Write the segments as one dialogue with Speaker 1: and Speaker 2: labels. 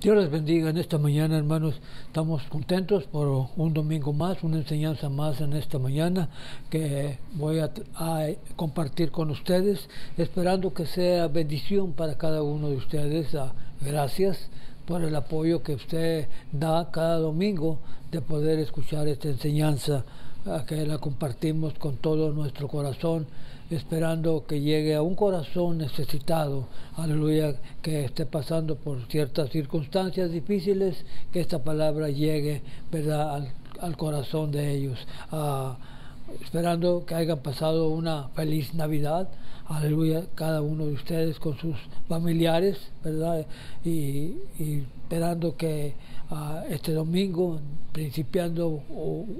Speaker 1: Dios les bendiga en esta mañana, hermanos. Estamos contentos por un domingo más, una enseñanza más en esta mañana que voy a compartir con ustedes, esperando que sea bendición para cada uno de ustedes. Gracias por el apoyo que usted da cada domingo de poder escuchar esta enseñanza, que la compartimos con todo nuestro corazón, esperando que llegue a un corazón necesitado, aleluya, que esté pasando por ciertas circunstancias difíciles, que esta palabra llegue, ¿verdad?, al corazón de ellos. Esperando que hayan pasado una feliz Navidad, aleluya, cada uno de ustedes con sus familiares, ¿verdad? Y esperando que este domingo, principiando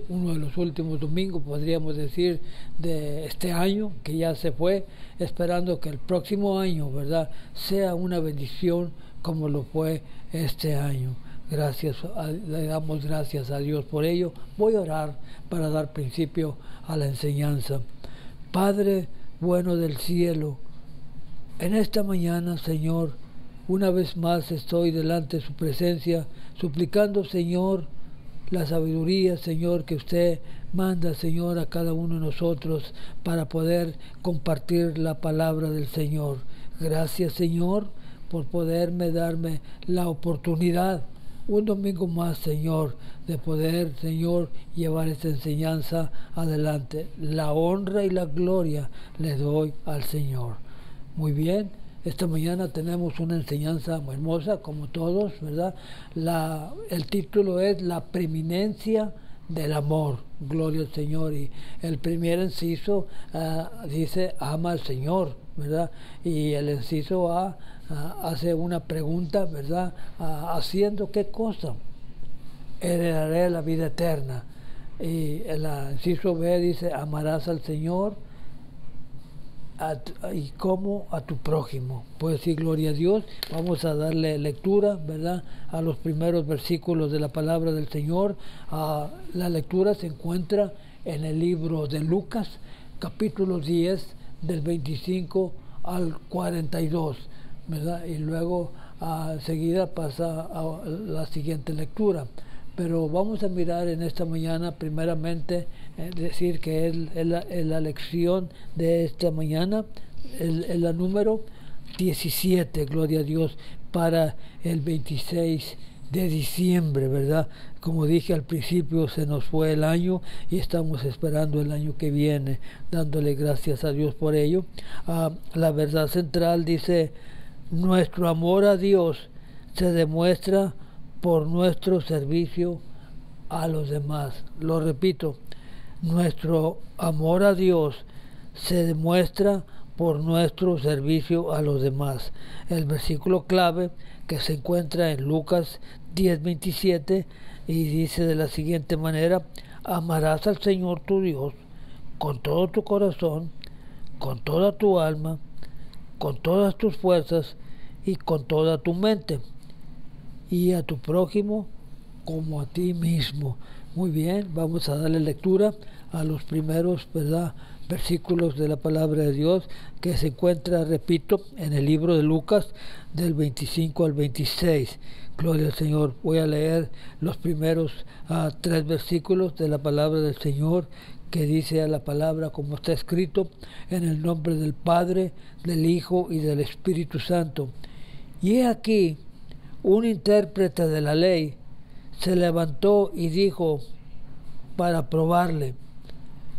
Speaker 1: uno de los últimos domingos, podríamos decir, de este año que ya se fue, esperando que el próximo año, ¿verdad?, sea una bendición como lo fue este año. Le damos gracias a Dios por ello. Voy a orar para dar principio a la enseñanza. Padre bueno del cielo, en esta mañana, Señor, una vez más estoy delante de su presencia, suplicando, Señor, la sabiduría, Señor, que usted manda, Señor, a cada uno de nosotros para poder compartir la palabra del Señor. Gracias, Señor, por darme la oportunidad un domingo más, Señor, de poder, Señor, llevar esta enseñanza adelante. La honra y la gloria le doy al Señor. Muy bien, esta mañana tenemos una enseñanza muy hermosa, como todos, ¿verdad? El título es La preeminencia del amor. Gloria al Señor. Y el primer inciso dice, ama al Señor, ¿verdad? Y el inciso A hace una pregunta, ¿verdad? ¿Haciendo qué cosa? Heredaré la vida eterna. Y el inciso B dice, amarás al Señor y como a tu prójimo. Pues decir, gloria a Dios. Vamos a darle lectura, ¿verdad?, a los primeros versículos de la palabra del Señor. La lectura se encuentra en el libro de Lucas, capítulo 10, del 25 al 42, ¿verdad? Y luego enseguida pasa a la siguiente lectura. Pero vamos a mirar en esta mañana primeramente, decir que es la lección de esta mañana, es la número 17, gloria a Dios, para el 26 de diciembre, ¿verdad? Como dije al principio, se nos fue el año y estamos esperando el año que viene, dándole gracias a Dios por ello. La verdad central dice, nuestro amor a Dios se demuestra por nuestro servicio a los demás. Lo repito, nuestro amor a Dios se demuestra por nuestro servicio a los demás. El versículo clave que se encuentra en Lucas 10:27 y dice de la siguiente manera, amarás al Señor tu Dios con todo tu corazón, con toda tu alma, con todas tus fuerzas y con toda tu mente, y a tu prójimo como a ti mismo. Muy bien, vamos a darle lectura a los primeros, ¿verdad?, versículos de la palabra de Dios, que se encuentra, repito, en el libro de Lucas, del 25 al 26. Gloria al Señor. Voy a leer los primeros 3 versículos de la palabra del Señor, que dice a la palabra como está escrito, en el nombre del Padre, del Hijo y del Espíritu Santo. Y he aquí, un intérprete de la ley se levantó y dijo para probarle,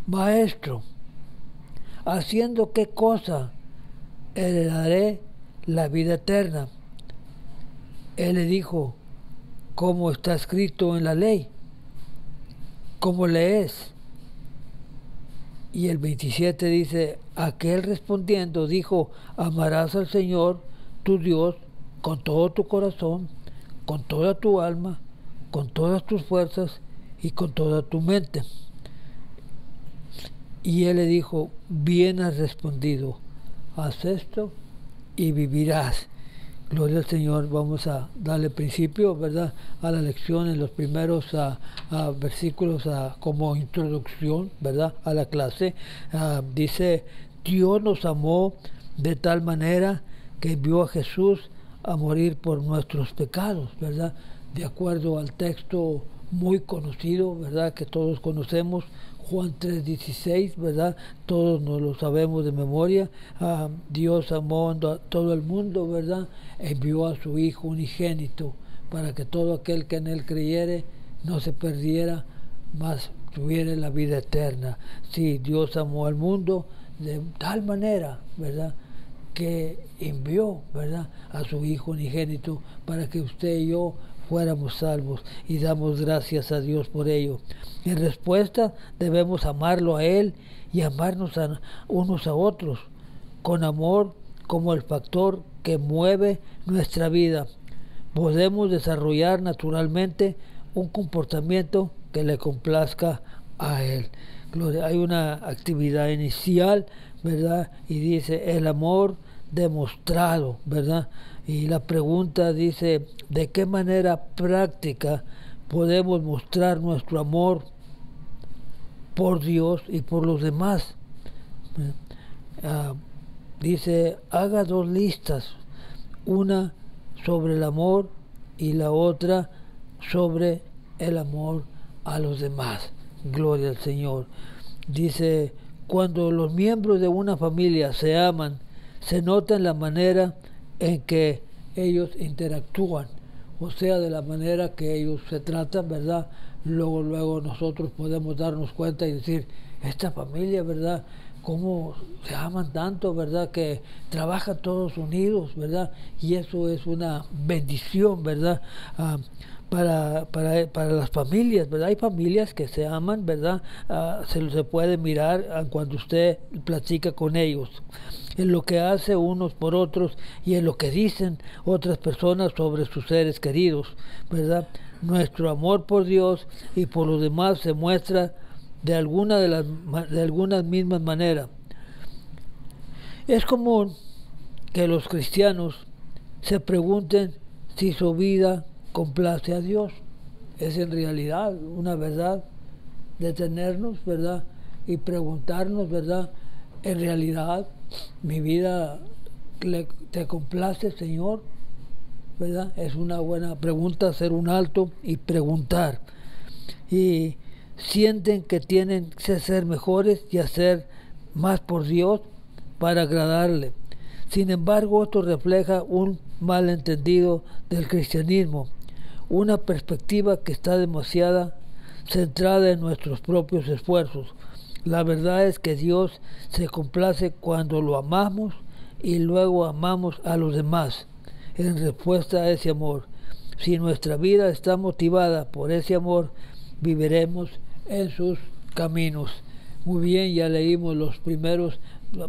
Speaker 1: Maestro, ¿haciendo qué cosa heredaré la vida eterna? Él le dijo, ¿cómo está escrito en la ley? ¿Cómo lees? Y el 27 dice, aquel respondiendo dijo, amarás al Señor tu Dios con todo tu corazón, con toda tu alma, con todas tus fuerzas y con toda tu mente. Y él le dijo, bien has respondido, haz esto y vivirás. Gloria al Señor. Vamos a darle principio, ¿verdad?, a la lección en los primeros versículos como introducción, ¿verdad?, a la clase. Dice, Dios nos amó de tal manera que envió a Jesús a morir por nuestros pecados, ¿verdad? De acuerdo al texto muy conocido, ¿verdad? Que todos conocemos, Juan 3:16, ¿verdad? Todos nos lo sabemos de memoria. Dios amó a todo el mundo, ¿verdad? Envió a su Hijo unigénito para que todo aquel que en Él creyere no se perdiera, mas tuviera la vida eterna. Sí, Dios amó al mundo de tal manera, ¿verdad?, que envió, ¿verdad?, a su Hijo unigénito para que usted y yo fuéramos salvos, y damos gracias a Dios por ello. En respuesta, debemos amarlo a Él y amarnos unos a otros, con amor como el factor que mueve nuestra vida. Podemos desarrollar naturalmente un comportamiento que le complazca a Él. Gloria. Hay una actividad inicial, ¿verdad? Y dice el amor demostrado, ¿verdad? Y la pregunta dice, ¿de qué manera práctica podemos mostrar nuestro amor por Dios y por los demás? Dice, haga 2 listas, una sobre el amor y la otra sobre el amor a los demás. Gloria al Señor. Dice, cuando los miembros de una familia se aman, se nota en la manera en que ellos interactúan, o sea, de la manera que ellos se tratan, ¿verdad? Luego nosotros podemos darnos cuenta y decir, esta familia, ¿verdad?, cómo se aman tanto, ¿verdad?, que trabajan todos unidos, ¿verdad? Y eso es una bendición, ¿verdad?, para las familias, ¿verdad? Hay familias que se aman, ¿verdad? Se puede mirar cuando usted platica con ellos, en lo que hace unos por otros y en lo que dicen otras personas sobre sus seres queridos, ¿verdad? Nuestro amor por Dios y por los demás se muestra de algunas mismas maneras. Es común que los cristianos se pregunten si su vida complace a Dios. Es en realidad una verdad detenernos, ¿verdad?, y preguntarnos, ¿verdad?, en realidad mi vida te complace, Señor, ¿verdad? Es una buena pregunta, hacer un alto y preguntar. Y sienten que tienen que ser mejores y hacer más por Dios para agradarle. Sin embargo, esto refleja un malentendido del cristianismo, una perspectiva que está demasiado centrada en nuestros propios esfuerzos. La verdad es que Dios se complace cuando lo amamos y luego amamos a los demás en respuesta a ese amor. Si nuestra vida está motivada por ese amor, viviremos en sus caminos. Muy bien, ya leímos los primeros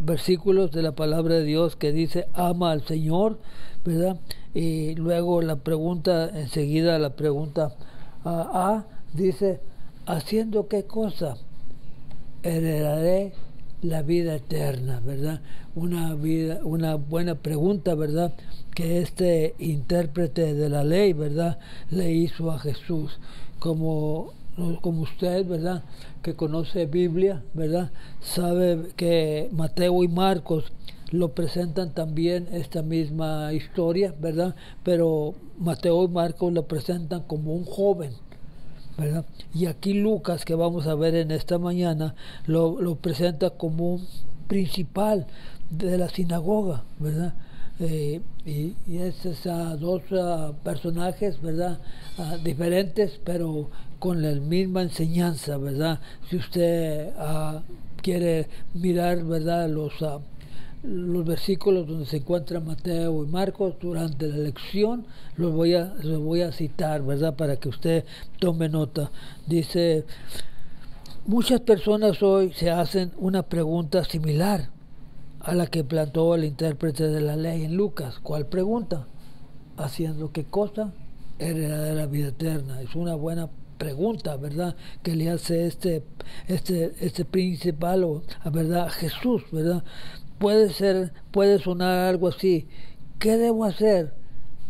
Speaker 1: versículos de la palabra de Dios que dice ama al Señor, ¿verdad? Y luego la pregunta, enseguida la pregunta A dice, ¿haciendo qué cosa heredaré la vida eterna? ¿Verdad? Una buena pregunta, ¿verdad?, que este intérprete de la ley, ¿verdad?, le hizo a Jesús. Como usted, ¿verdad?, que conoce Biblia, ¿verdad?, sabe que Mateo y Marcos lo presentan también esta misma historia, ¿verdad?, pero Mateo y Marcos lo presentan como un joven, ¿verdad? Y aquí Lucas, que vamos a ver en esta mañana, lo presenta como un principal de la sinagoga, ¿verdad? Y es a 2 personajes, ¿verdad?, diferentes, pero con la misma enseñanza, ¿verdad? Si usted quiere mirar, ¿verdad?, los versículos donde se encuentran Mateo y Marcos durante la lección, los voy a citar, ¿verdad?, para que usted tome nota. Dice, muchas personas hoy se hacen una pregunta similar a la que planteó el intérprete de la ley en Lucas. ¿Cuál pregunta? ¿Haciendo qué cosa? Heredará la vida eterna. Es una buena pregunta, ¿verdad?, que le hace este principal, ¿verdad?, Jesús, ¿verdad? Puede sonar algo así, ¿qué debo hacer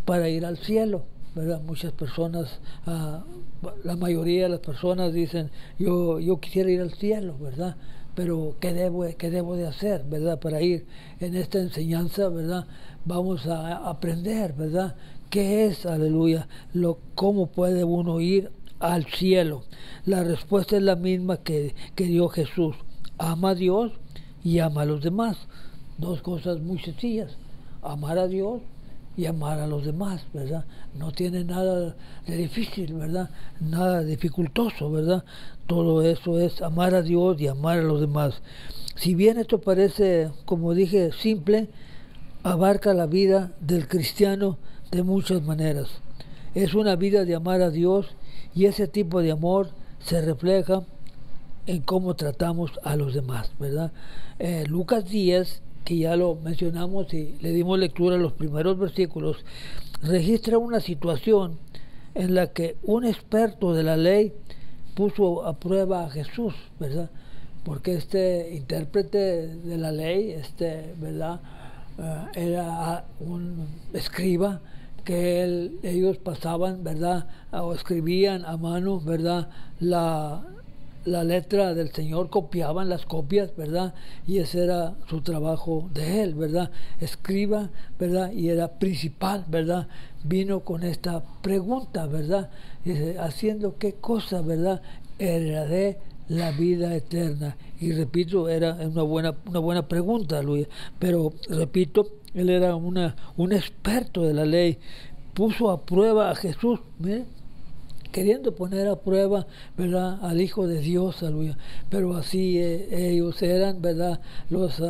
Speaker 1: para ir al cielo? ¿Verdad? Muchas personas, la mayoría de las personas dicen, yo quisiera ir al cielo, ¿verdad? pero qué debo de hacer, ¿verdad? Para ir en esta enseñanza, ¿verdad? Vamos a aprender, ¿verdad? ¿Qué es, aleluya? ¿Cómo puede uno ir al cielo? La respuesta es la misma que dio Jesús. Ama a Dios y ama a los demás. Dos cosas muy sencillas. Amar a Dios y amar a los demás, ¿verdad? No tiene nada de difícil, ¿verdad? Nada dificultoso, ¿verdad? Todo eso es amar a Dios y amar a los demás. Si bien esto parece, como dije, simple, abarca la vida del cristiano de muchas maneras. Es una vida de amar a Dios y ese tipo de amor se refleja en cómo tratamos a los demás, ¿verdad? Lucas 10, que ya lo mencionamos y le dimos lectura a los primeros versículos, registra una situación en la que un experto de la ley puso a prueba a Jesús, ¿verdad? Porque este intérprete de la ley, ¿verdad? Era un escriba que ellos pasaban, ¿verdad? O escribían a mano, ¿verdad? La letra del Señor, copiaban las copias, ¿verdad? Y ese era su trabajo de él, ¿verdad? Escriba, ¿verdad? Y era principal, ¿verdad? Vino con esta pregunta, ¿verdad? Dice, ¿haciendo qué cosa, ¿verdad? Heredaré la vida eterna. Y repito, era una buena pregunta, Luis. Pero repito, él era un experto de la ley. Puso a prueba a Jesús, ¿eh? Queriendo poner a prueba, ¿verdad?, al Hijo de Dios, aleluya. Pero así ellos eran, ¿verdad?, los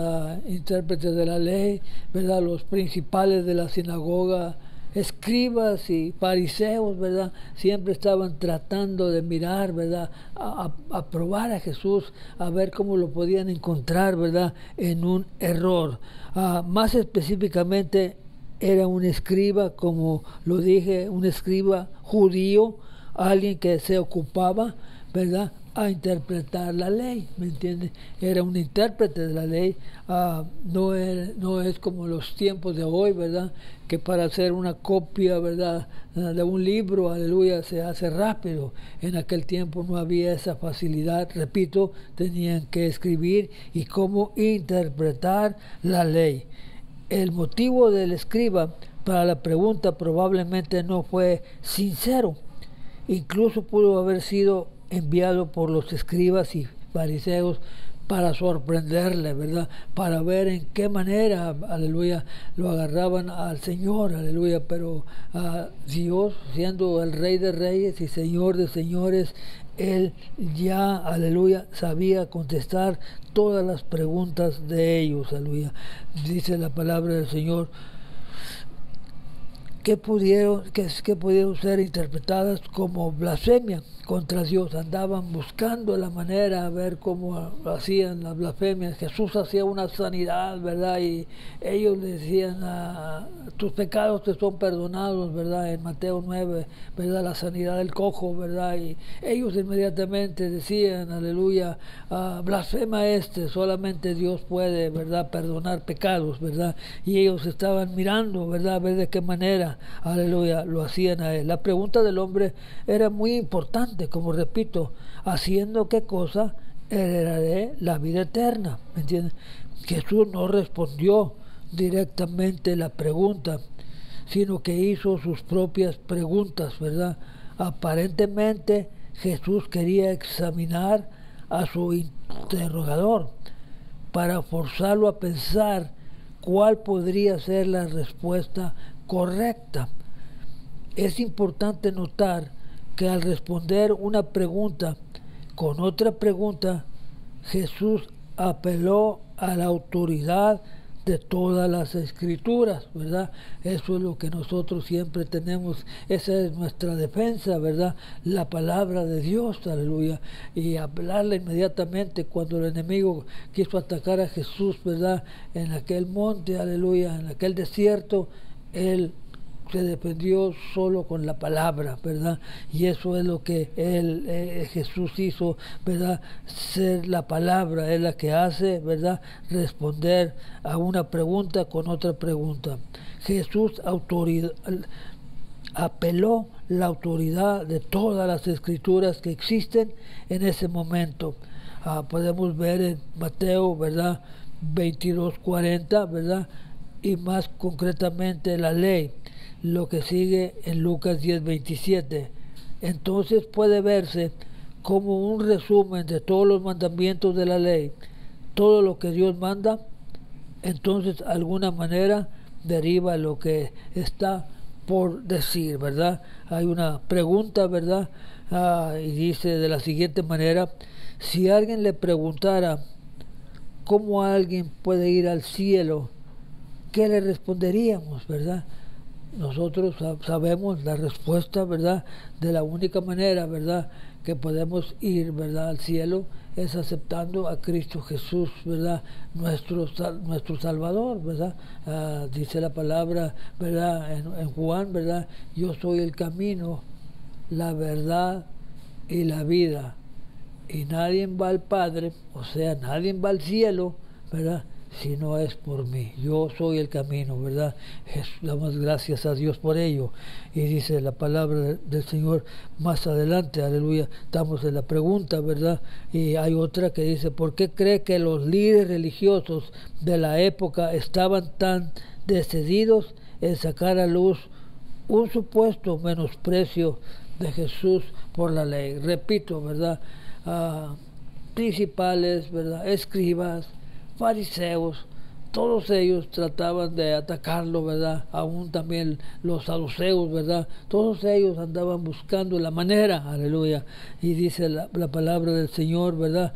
Speaker 1: intérpretes de la ley, ¿verdad?, los principales de la sinagoga, escribas y fariseos, ¿verdad?, siempre estaban tratando de mirar, ¿verdad?, a probar a Jesús, a ver cómo lo podían encontrar, ¿verdad?, en un error. Más específicamente, era un escriba, como lo dije, un escriba judío, alguien que se ocupaba, ¿verdad?, a interpretar la ley, ¿me entiende? Era un intérprete de la ley. No es como los tiempos de hoy, ¿verdad?, que para hacer una copia, ¿verdad?, de un libro, aleluya, se hace rápido. En aquel tiempo no había esa facilidad, repito, tenían que escribir y cómo interpretar la ley. El motivo del escriba para la pregunta probablemente no fue sincero. Incluso pudo haber sido enviado por los escribas y fariseos para sorprenderle, ¿verdad? Para ver en qué manera, aleluya, lo agarraban al Señor, aleluya. Pero Dios, siendo el Rey de Reyes y Señor de Señores, Él ya, aleluya, sabía contestar todas las preguntas de ellos, aleluya. Dice la palabra del Señor, que pudieron ser interpretadas como blasfemia contra Dios. Andaban buscando la manera a ver cómo hacían las blasfemias. Jesús hacía una sanidad, ¿verdad? Y ellos le decían, tus pecados te son perdonados, ¿verdad? En Mateo 9, ¿verdad? La sanidad del cojo, ¿verdad? Y ellos inmediatamente decían, aleluya, blasfema solamente Dios puede, ¿verdad?, perdonar pecados, ¿verdad? Y ellos estaban mirando, ¿verdad?, a ver de qué manera, aleluya, lo hacían a él. La pregunta del hombre era muy importante, como repito, ¿haciendo qué cosa heredaré la vida eterna? ¿Me entiendes? Jesús no respondió directamente la pregunta, sino que hizo sus propias preguntas, ¿verdad? Aparentemente Jesús quería examinar a su interrogador para forzarlo a pensar cuál podría ser la respuesta correcta. Es importante notar que al responder una pregunta con otra pregunta, Jesús apeló a la autoridad de todas las escrituras, ¿verdad? Eso es lo que nosotros siempre tenemos, esa es nuestra defensa, ¿verdad? La palabra de Dios, aleluya. Y apelarla inmediatamente cuando el enemigo quiso atacar a Jesús, ¿verdad?, en aquel monte, aleluya, en aquel desierto, él se defendió solo con la palabra, ¿verdad? Y eso es lo que Jesús hizo, ¿verdad? Ser la palabra es la que hace, ¿verdad?, responder a una pregunta con otra pregunta. Jesús apeló la autoridad de todas las escrituras que existen en ese momento. Podemos ver en Mateo, ¿verdad? 22:40, ¿verdad? Y más concretamente la ley, lo que sigue en Lucas 10:27. Entonces puede verse como un resumen de todos los mandamientos de la ley, todo lo que Dios manda, entonces alguna manera deriva lo que está por decir, ¿verdad? Hay una pregunta, ¿verdad? Y dice de la siguiente manera: si alguien le preguntara cómo alguien puede ir al cielo, ¿qué le responderíamos, verdad? Nosotros sabemos la respuesta, ¿verdad? De la única manera, ¿verdad?, que podemos ir, ¿verdad?, al cielo es aceptando a Cristo Jesús, ¿verdad?, nuestro Salvador, ¿verdad? Dice la palabra, ¿verdad?, en Juan, ¿verdad? Yo soy el camino, la verdad y la vida. Y nadie va al Padre, o sea, nadie va al cielo, ¿verdad?, si no es por mí. Yo soy el camino, ¿verdad? Damos gracias a Dios por ello. Y dice la palabra del Señor más adelante, aleluya, estamos en la pregunta, ¿verdad? Y hay otra que dice: ¿por qué cree que los líderes religiosos de la época estaban tan decididos en sacar a luz un supuesto menosprecio de Jesús por la ley? Repito, ¿verdad? Principales, ¿verdad?, escribas, fariseos, todos ellos trataban de atacarlo, ¿verdad? Aún también los saduceos, ¿verdad? Todos ellos andaban buscando la manera, aleluya. Y dice la palabra del Señor, ¿verdad?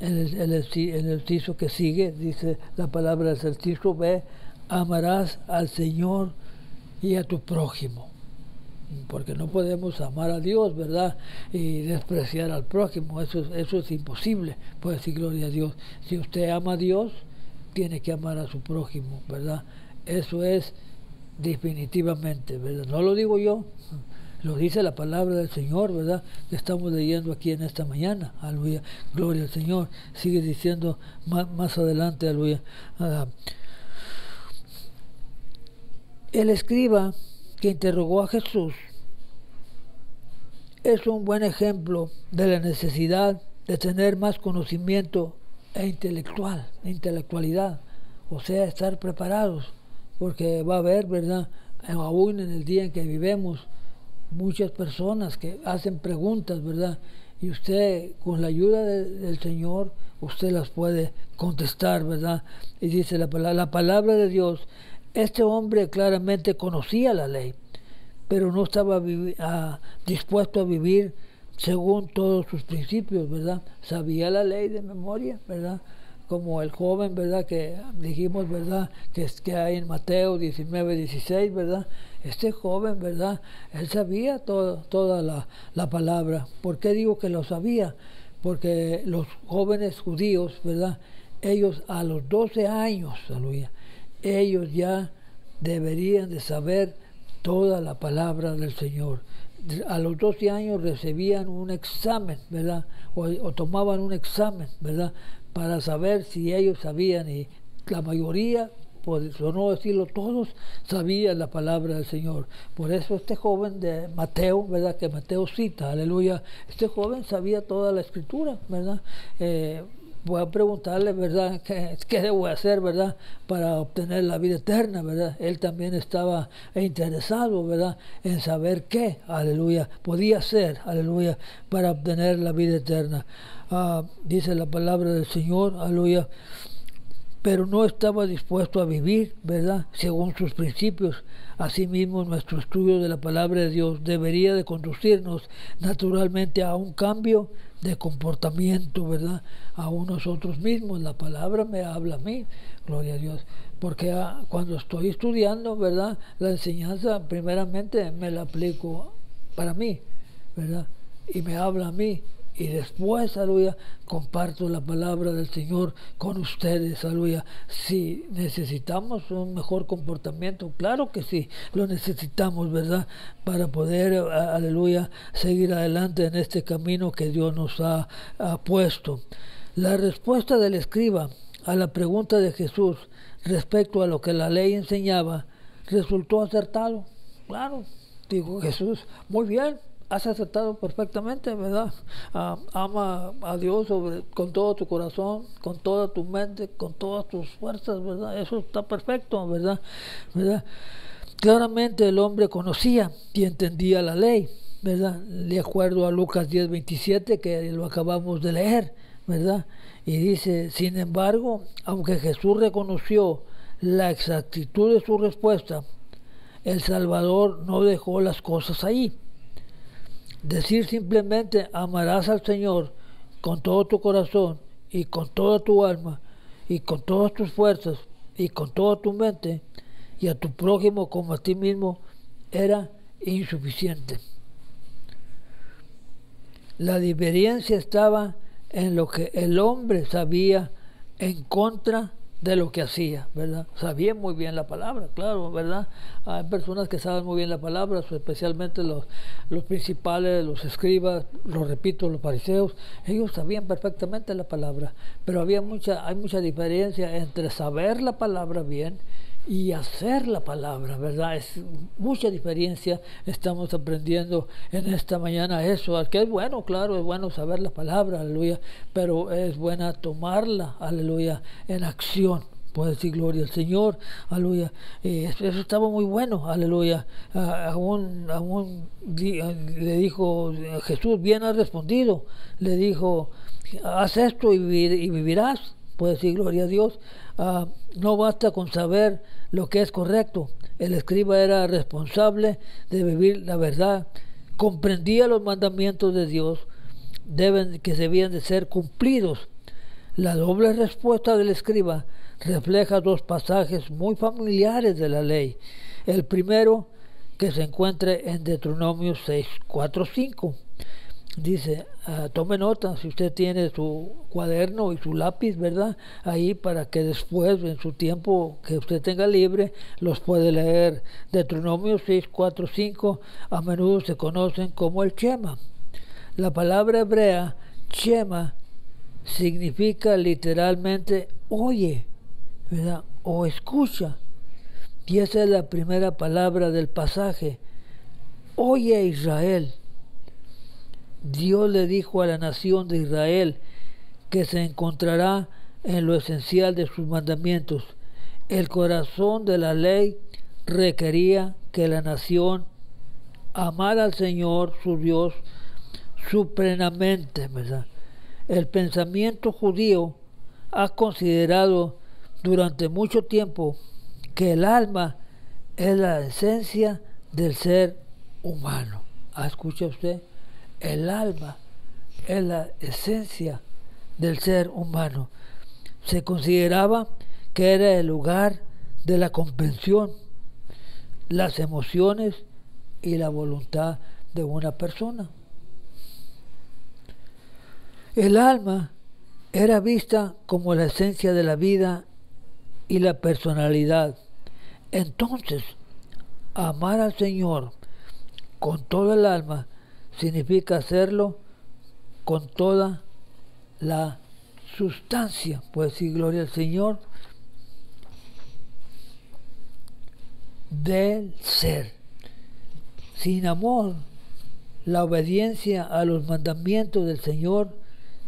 Speaker 1: En el inciso que sigue, dice la palabra del inciso: ve, amarás al Señor y a tu prójimo. Porque no podemos amar a Dios, ¿verdad?, y despreciar al prójimo. Eso es imposible. Puede decir gloria a Dios. Si usted ama a Dios, tiene que amar a su prójimo, ¿verdad? Eso es definitivamente, ¿verdad? No lo digo yo, lo dice la palabra del Señor, ¿verdad?, que estamos leyendo aquí en esta mañana. Aleluya, gloria al Señor. Sigue diciendo más adelante, aleluya. El escriba que interrogó a Jesús es un buen ejemplo de la necesidad de tener más conocimiento intelectualidad, o sea, estar preparados, porque va a haber, ¿verdad?, aún en el día en que vivimos, muchas personas que hacen preguntas, ¿verdad?, y usted, con la ayuda del Señor, usted las puede contestar, ¿verdad? Y dice la palabra de Dios: este hombre claramente conocía la ley, pero no estaba dispuesto a vivir según todos sus principios, ¿verdad? Sabía la ley de memoria, ¿verdad? Como el joven, ¿verdad?, que dijimos, ¿verdad?, que hay en Mateo 19:16, ¿verdad? Este joven, ¿verdad?, él sabía toda la palabra. ¿Por qué digo que lo sabía? Porque los jóvenes judíos, ¿verdad?, ellos a los 12 años, aleluya, ellos ya deberían de saber toda la palabra del Señor. A los 12 años recibían un examen, ¿verdad?, o tomaban un examen, ¿verdad?, para saber si ellos sabían, y la mayoría, por no decirlo todos, sabían la palabra del Señor. Por eso este joven de Mateo, ¿verdad?, que Mateo cita, aleluya, este joven sabía toda la Escritura, ¿verdad? Voy a preguntarle, ¿verdad?, qué debo hacer, ¿verdad?, para obtener la vida eterna, ¿verdad? Él también estaba interesado, ¿verdad?, en saber qué, aleluya, podía hacer, aleluya, para obtener la vida eterna. Dice la palabra del Señor, aleluya, pero no estaba dispuesto a vivir, ¿verdad?, según sus principios. Asimismo, nuestro estudio de la palabra de Dios debería de conducirnos naturalmente a un cambio de comportamiento, ¿verdad?, aún nosotros mismos. La palabra me habla a mí, gloria a Dios, porque cuando estoy estudiando, ¿verdad?, la enseñanza primeramente me la aplico para mí, ¿verdad?, y me habla a mí. Y después, aleluya, comparto la palabra del Señor con ustedes, aleluya. Si necesitamos un mejor comportamiento, claro que sí, lo necesitamos, ¿verdad?, para poder, aleluya, seguir adelante en este camino que Dios nos ha puesto. La respuesta del escriba a la pregunta de Jesús respecto a lo que la ley enseñaba resultó acertado. Claro, dijo Jesús, muy bien. has aceptado perfectamente, ¿verdad? Ama a Dios con todo tu corazón, con toda tu mente, con todas tus fuerzas, ¿verdad? Eso está perfecto, ¿verdad? ¿Verdad? Claramente el hombre conocía y entendía la ley, ¿verdad? De acuerdo a Lucas 10:27, que lo acabamos de leer, ¿verdad? Y dice, sin embargo, aunque Jesús reconoció la exactitud de su respuesta, el Salvador no dejó las cosas ahí. Decir simplemente amarás al Señor con todo tu corazón y con toda tu alma y con todas tus fuerzas y con toda tu mente y a tu prójimo como a ti mismo era insuficiente. La diferencia estaba en lo que el hombre sabía en contra de lo que hacía, ¿verdad? Sabía muy bien la palabra, claro, ¿verdad? Hay personas que saben muy bien la palabra, especialmente los principales, los escribas, lo repito, los fariseos, ellos sabían perfectamente la palabra, pero hay mucha diferencia entre saber la palabra bien y hacer la palabra, ¿verdad? Es mucha diferencia. Estamos aprendiendo en esta mañana eso, que es bueno, claro, es bueno saber la palabra, aleluya, pero es buena tomarla, aleluya, en acción. Puede decir gloria al Señor, aleluya. Eso estaba muy bueno, aleluya. Le dijo Jesús, bien has respondido, le dijo, haz esto y vivirás. Puede decir gloria a Dios. No basta con saber lo que es correcto. El escriba era responsable de vivir la verdad, comprendía los mandamientos de Dios que debían de ser cumplidos. La doble respuesta del escriba refleja dos pasajes muy familiares de la ley. El primero, que se encuentra en Deuteronomio 6:4-5. Dice, tome nota, si usted tiene su cuaderno y su lápiz, ¿verdad? Ahí para que después, en su tiempo que usted tenga libre, los puede leer. Deuteronomio 6:4-5 a menudo se conocen como el Shema. La palabra hebrea Shema significa literalmente oye, ¿verdad? O escucha. Y esa es la primera palabra del pasaje. Oye, Israel. Dios le dijo a la nación de Israel que se encontrará en lo esencial de sus mandamientos. El corazón de la ley requería que la nación amara al Señor, su Dios, supremamente, ¿verdad? El pensamiento judío ha considerado durante mucho tiempo que el alma es la esencia del ser humano. ¿Escucha usted? El alma es la esencia del ser humano. Se consideraba que era el lugar de la comprensión, las emociones y la voluntad de una persona. El alma era vista como la esencia de la vida y la personalidad. Entonces, amar al Señor con todo el alma significa hacerlo con toda la sustancia. Puede decir gloria al Señor del ser. Sin amor, la obediencia a los mandamientos del Señor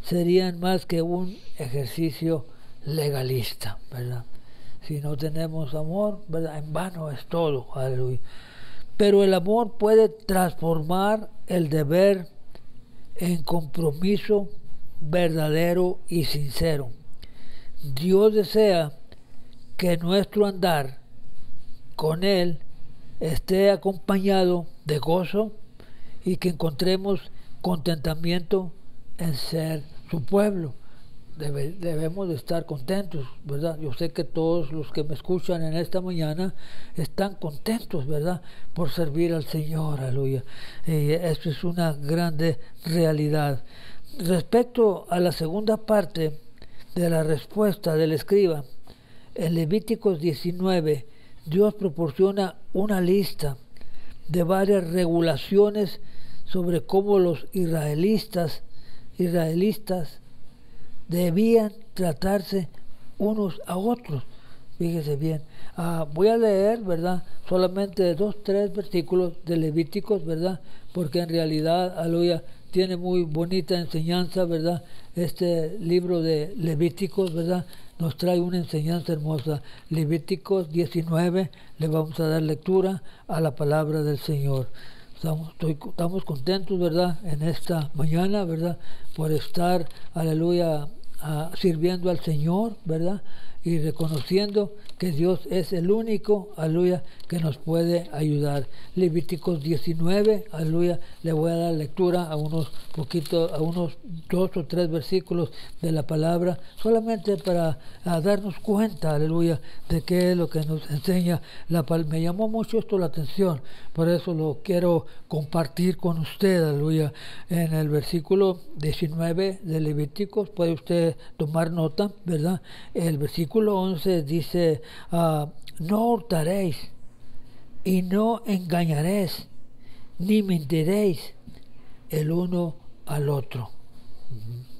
Speaker 1: serían más que un ejercicio legalista, ¿verdad? Si no tenemos amor, ¿verdad? En vano es todo, aleluya. Pero el amor puede transformar el deber en compromiso verdadero y sincero. Dios desea que nuestro andar con Él esté acompañado de gozo y que encontremos contentamiento en ser su pueblo. Debemos de estar contentos, ¿verdad? Yo sé que todos los que me escuchan en esta mañana están contentos, ¿verdad? Por servir al Señor, aleluya. Esto es una grande realidad. Respecto a la segunda parte de la respuesta del escriba, en Levíticos 19, Dios proporciona una lista de varias regulaciones sobre cómo los israelitas debían tratarse unos a otros. fíjese bien. Voy a leer, ¿verdad? Solamente 2, 3 versículos de Levíticos, ¿verdad? Porque en realidad, aleluya, tiene muy bonita enseñanza, ¿verdad? Este libro de Levíticos, ¿verdad? Nos trae una enseñanza hermosa. Levíticos 19, le vamos a dar lectura a la palabra del Señor. Estamos contentos, ¿verdad? En esta mañana, ¿verdad? Por estar, aleluya, sirviendo al Señor, ¿verdad? Y reconociendo que Dios es el único, aleluya, que nos puede ayudar. Levíticos 19, aleluya, le voy a dar lectura a unos 2 o 3 versículos de la palabra, solamente para darnos cuenta, aleluya, de qué es lo que nos enseña la palabra. Me llamó mucho esto la atención, por eso lo quiero compartir con usted, aleluya. En el versículo 19 de Levíticos, puede usted tomar nota, ¿verdad? El versículo 11 dice, no hurtaréis, y no engañaréis, ni mentiréis el uno al otro,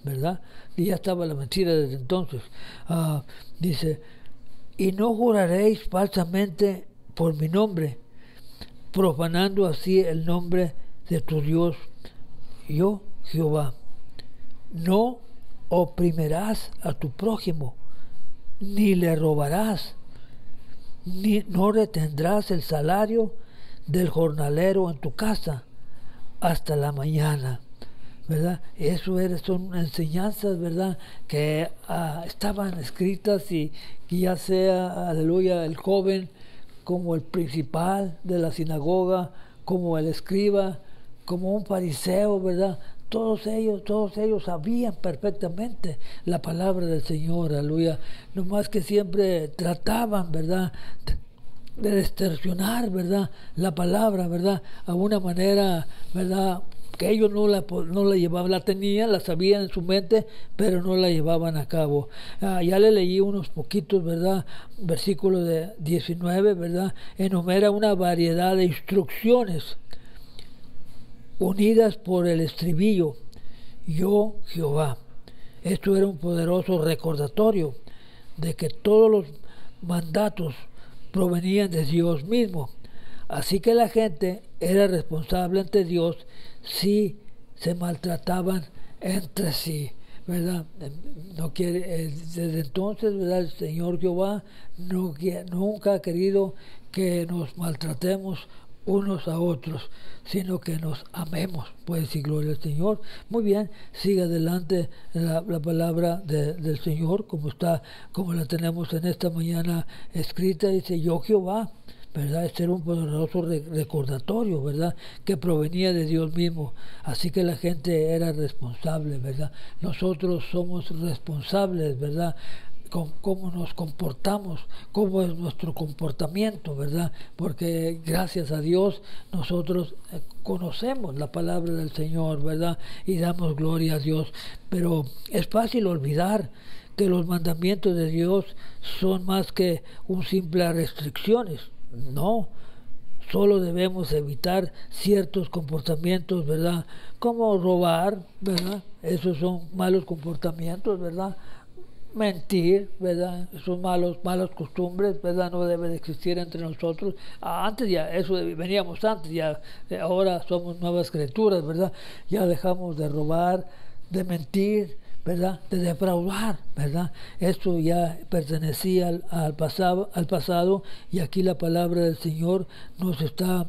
Speaker 1: ¿verdad? Y ya estaba la mentira desde entonces. Dice, y no juraréis falsamente por mi nombre, profanando así el nombre de tu Dios, yo Jehová. No oprimirás a tu prójimo, ni le robarás, ni no retendrás el salario del jornalero en tu casa hasta la mañana, ¿verdad? Eso son enseñanzas, ¿verdad? Que estaban escritas y ya sea, aleluya, el joven como el principal de la sinagoga, como el escriba, como un fariseo, ¿verdad? Todos ellos sabían perfectamente la palabra del Señor, aleluya. No más que siempre trataban, ¿verdad?, de distorsionar, ¿verdad?, la palabra, ¿verdad?, a una manera, ¿verdad?, que ellos no la llevaban, la tenían, la sabían en su mente, pero no la llevaban a cabo. Ya le leí unos poquitos, ¿verdad?, versículos de 19, ¿verdad?, enumera una variedad de instrucciones unidas por el estribillo, yo Jehová. Esto era un poderoso recordatorio de que todos los mandatos provenían de Dios mismo. Así que la gente era responsable ante Dios si se maltrataban entre sí, ¿verdad? No quiere, desde entonces, ¿verdad?, el Señor Jehová nunca ha querido que nos maltratemos unos a otros, sino que nos amemos. Puede decir gloria al Señor. Muy bien, sigue adelante la palabra del Señor, como la tenemos en esta mañana escrita. Dice, yo Jehová, ¿verdad? Este era un poderoso recordatorio, ¿verdad?, que provenía de Dios mismo. Así que la gente era responsable, ¿verdad? Nosotros somos responsables, ¿verdad?, con cómo nos comportamos, cómo es nuestro comportamiento, ¿verdad? Porque gracias a Dios nosotros conocemos la palabra del Señor, ¿verdad? Y damos gloria a Dios. Pero es fácil olvidar que los mandamientos de Dios son más que un simple restricciones. No, solo debemos evitar ciertos comportamientos, ¿verdad? Como robar, ¿verdad? Esos son malos comportamientos, ¿verdad? Mentir, ¿verdad? Son malas costumbres, ¿verdad? No debe de existir entre nosotros. Antes ya, eso veníamos antes, ya ahora somos nuevas criaturas, ¿verdad? Ya dejamos de robar, de mentir, ¿verdad?, de defraudar, ¿verdad? Esto ya pertenecía al pasado, y aquí la palabra del Señor nos está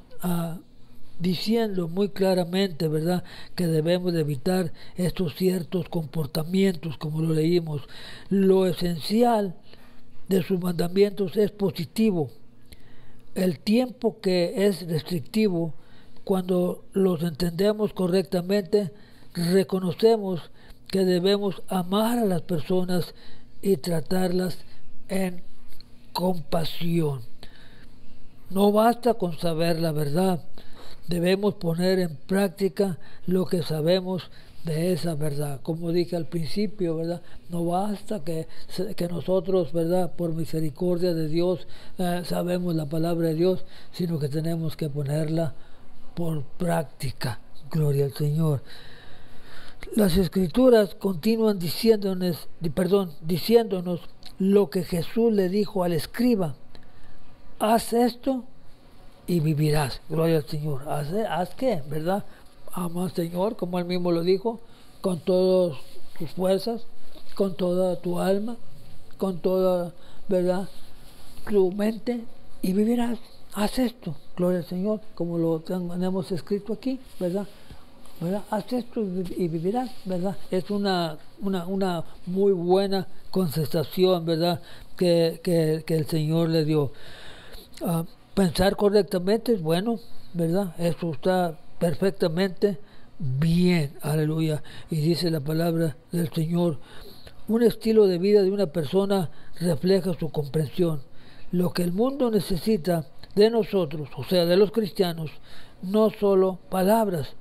Speaker 1: diciendo muy claramente, ¿verdad?, que debemos de evitar estos ciertos comportamientos, como lo leímos. Lo esencial de sus mandamientos es positivo. El tiempo que es restrictivo, cuando los entendemos correctamente, reconocemos que debemos amar a las personas y tratarlas en compasión. No basta con saber la verdad, debemos poner en práctica lo que sabemos de esa verdad. Como dije al principio, ¿verdad? No basta que nosotros, ¿verdad?, por misericordia de Dios, sabemos la palabra de Dios, sino que tenemos que ponerla por práctica. Gloria al Señor. Las Escrituras continúan diciéndonos lo que Jesús le dijo al escriba: haz esto y vivirás. Gloria al Señor. ¿Haz qué? ¿Verdad? Ama al Señor, como Él mismo lo dijo, con todas tus fuerzas, con toda tu alma, con toda, ¿verdad?, tu mente, y vivirás. Haz esto, gloria al Señor, como lo tenemos escrito aquí, ¿verdad? Haz esto y vivirás, ¿verdad? Es una muy buena contestación, ¿verdad?, que el Señor le dio. Pensar correctamente es bueno, ¿verdad? Eso está perfectamente bien, aleluya. Y dice la palabra del Señor: un estilo de vida de una persona refleja su comprensión. Lo que el mundo necesita de nosotros, o sea, de los cristianos, no solo palabras.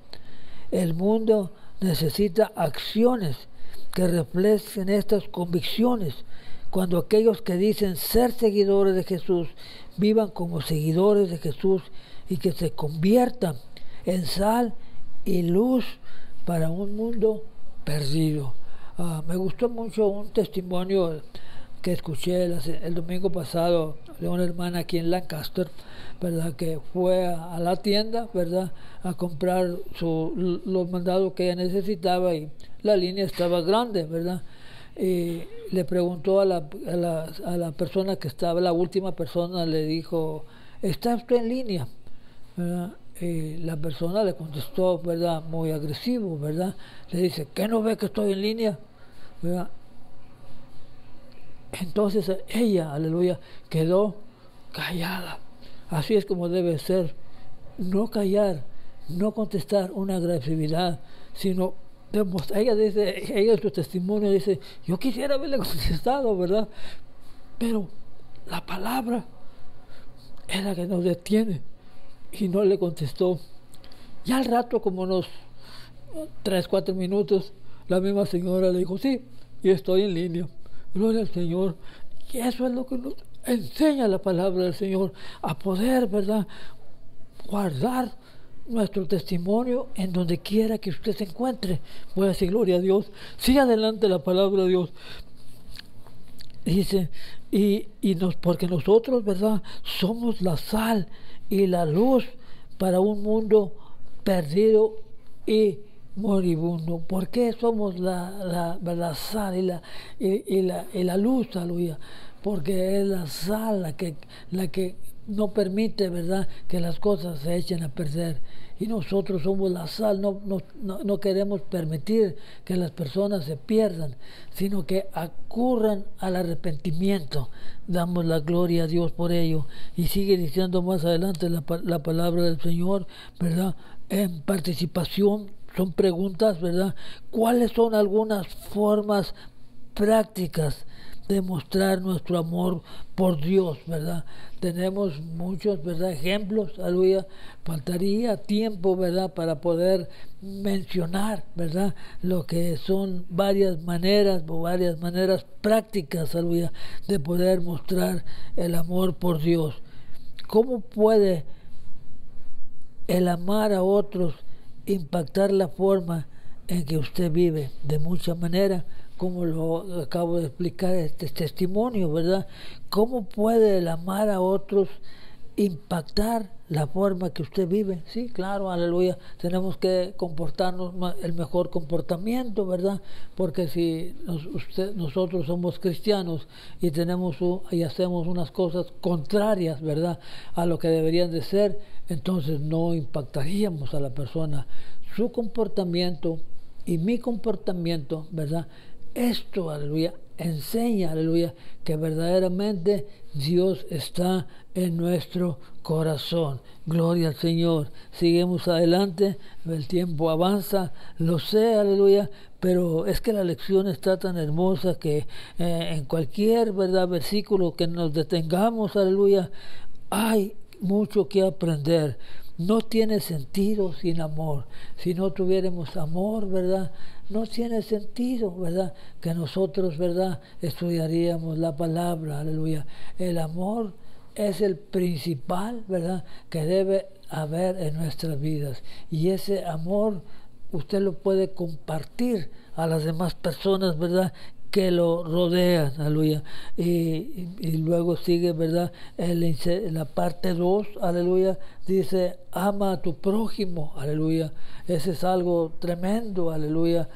Speaker 1: El mundo necesita acciones que reflejen estas convicciones. Cuando aquellos que dicen ser seguidores de Jesús vivan como seguidores de Jesús y que se conviertan en sal y luz para un mundo perdido. Me gustó mucho un testimonio que escuché el domingo pasado de una hermana aquí en Lancaster, ¿verdad?, que fue a la tienda, ¿verdad?, a comprar los mandados que ella necesitaba, y la línea estaba grande, ¿verdad? Y le preguntó a la persona que estaba, la última persona, le dijo: ¿está usted en línea?, ¿verdad? Y la persona le contestó, ¿verdad?, muy agresivo, ¿verdad? Le dice: ¿qué no ve que estoy en línea?, ¿verdad? Entonces ella, aleluya, quedó callada. Así es como debe ser: no callar, no contestar una agresividad, sino demostrar. Ella en su testimonio dice: yo quisiera haberle contestado, ¿verdad?, pero la palabra es la que nos detiene, y no le contestó. Y al rato, como unos 3-4 minutos, la misma señora le dijo: sí, y estoy en línea. Gloria al Señor. Y eso es lo que nos enseña la palabra del Señor, a poder, ¿verdad?, guardar nuestro testimonio en donde quiera que usted se encuentre. Voy a decir: gloria a Dios. Sigue adelante la palabra de Dios. Dice, porque nosotros, ¿verdad?, somos la sal y la luz para un mundo perdido y moribundo. ¿Por qué somos la sal y la luz? Aleluya. Porque es la sal la que no permite, ¿verdad?, que las cosas se echen a perder. Y nosotros somos la sal. No queremos permitir que las personas se pierdan, sino que acurran al arrepentimiento. Damos la gloria a Dios por ello. Y sigue diciendo más adelante la palabra del Señor, ¿verdad?, en participación. Son preguntas, ¿verdad? ¿Cuáles son algunas formas prácticas de mostrar nuestro amor por Dios, ¿verdad? Tenemos muchos, ¿verdad?, ejemplos, aleluya. Faltaría tiempo, ¿verdad?, para poder mencionar, ¿verdad?, lo que son varias maneras prácticas, aleluya, de poder mostrar el amor por Dios. ¿Cómo puede el amar a otros impactar la forma en que usted vive? De muchas maneras, como lo acabo de explicar este testimonio, ¿verdad? ¿Cómo puede el amar a otros impactar la forma que usted vive? Sí, claro, aleluya. Tenemos que comportarnos el mejor comportamiento, ¿verdad? Porque si nosotros somos cristianos y y hacemos unas cosas contrarias, ¿verdad?, a lo que deberían de ser, entonces no impactaríamos a la persona. Su comportamiento y mi comportamiento, ¿verdad?, esto, aleluya, enseña, aleluya, que verdaderamente Dios está en nuestro corazón. Gloria al Señor. Seguimos adelante, el tiempo avanza, lo sé, aleluya, pero es que la lección está tan hermosa que en cualquier, ¿verdad?, versículo que nos detengamos, aleluya, hay mucho que aprender. No tiene sentido sin amor. Si no tuviéramos amor, ¿verdad?, no tiene sentido, ¿verdad?, que nosotros, ¿verdad?, estudiaríamos la palabra, aleluya. El amor es el principal, ¿verdad?, que debe haber en nuestras vidas. Y ese amor usted lo puede compartir a las demás personas, ¿verdad?, que lo rodean, aleluya. Y luego sigue, ¿verdad?, en la parte 2, aleluya, dice, ama a tu prójimo, aleluya. Ese es algo tremendo, aleluya,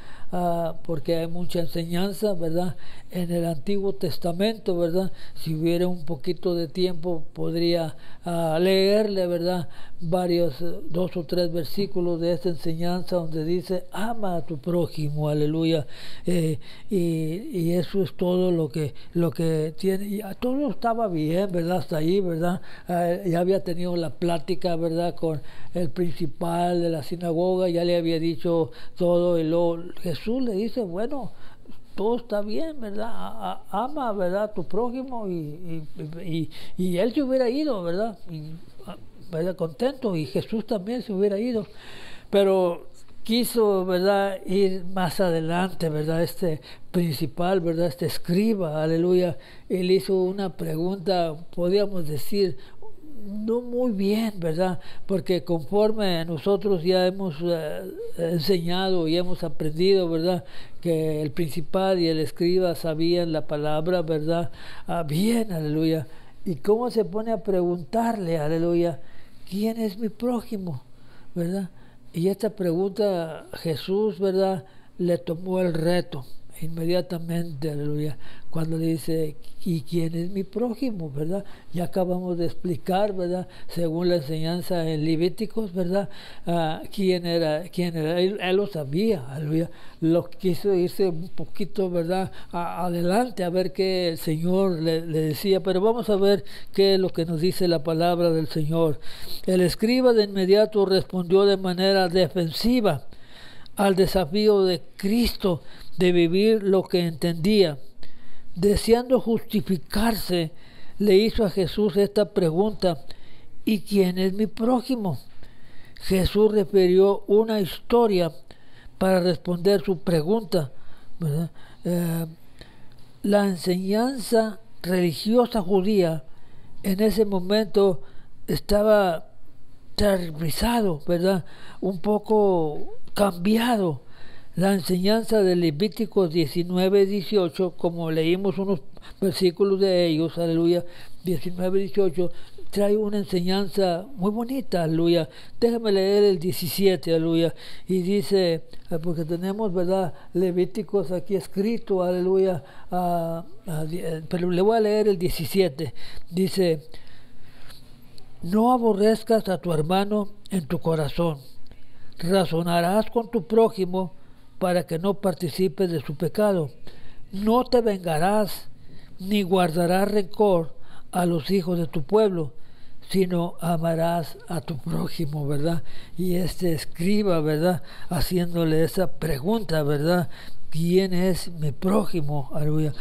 Speaker 1: porque hay mucha enseñanza, ¿verdad?, en el Antiguo Testamento, ¿verdad? Si hubiera un poquito de tiempo, podría leerle, ¿verdad?, varios, 2 o 3 versículos de esta enseñanza donde dice, ama a tu prójimo, aleluya. Y eso es todo lo que tiene. Y todo estaba bien, ¿verdad? Hasta ahí, ¿verdad? Ya había tenido la plática, ¿verdad?, con el principal de la sinagoga, ya le había dicho todo, y luego Jesús le dice, bueno, todo está bien, ¿verdad? Ama, ¿verdad?, a tu prójimo, y él se hubiera ido, ¿verdad? ¿Verdad? Contento, y Jesús también se hubiera ido, pero quiso, ¿verdad?, ir más adelante, ¿verdad? Este principal, ¿verdad?, este escriba, aleluya, él hizo una pregunta, podríamos decir, no muy bien, ¿verdad? Porque conforme nosotros ya hemos enseñado y hemos aprendido, ¿verdad?, que el principal y el escriba sabían la palabra, ¿verdad? Bien, aleluya. ¿Y cómo se pone a preguntarle, aleluya, quién es mi prójimo, ¿verdad? Y esta pregunta Jesús, ¿verdad?, le tomó el reto inmediatamente, aleluya, cuando le dice, ¿y quién es mi prójimo?, ¿verdad? Ya acabamos de explicar, ¿verdad?, según la enseñanza en Levíticos, ¿verdad?, quién era. Él lo sabía, aleluya. Lo quiso irse un poquito, ¿verdad?, adelante, a ver qué el Señor le decía, pero vamos a ver qué es lo que nos dice la palabra del Señor. El escriba de inmediato respondió de manera defensiva al desafío de Cristo de vivir lo que entendía. Deseando justificarse, le hizo a Jesús esta pregunta, ¿y quién es mi prójimo? Jesús refirió una historia para responder su pregunta, ¿verdad? La enseñanza religiosa judía en ese momento estaba terrorizado, ¿verdad?, un poco cambiado. La enseñanza de Levíticos 19-18, como leímos unos versículos de ellos, aleluya, 19-18, trae una enseñanza muy bonita, aleluya. Déjame leer el 17, aleluya, y dice, porque tenemos, ¿verdad?, Levíticos aquí escrito, aleluya, pero le voy a leer el 17, dice, no aborrezcas a tu hermano en tu corazón, razonarás con tu prójimo para que no participes de su pecado. No te vengarás ni guardarás rencor a los hijos de tu pueblo, sino amarás a tu prójimo, ¿verdad? Y este escriba, ¿verdad?, haciéndole esa pregunta, ¿verdad? ¿Quién es mi prójimo? Aleluya.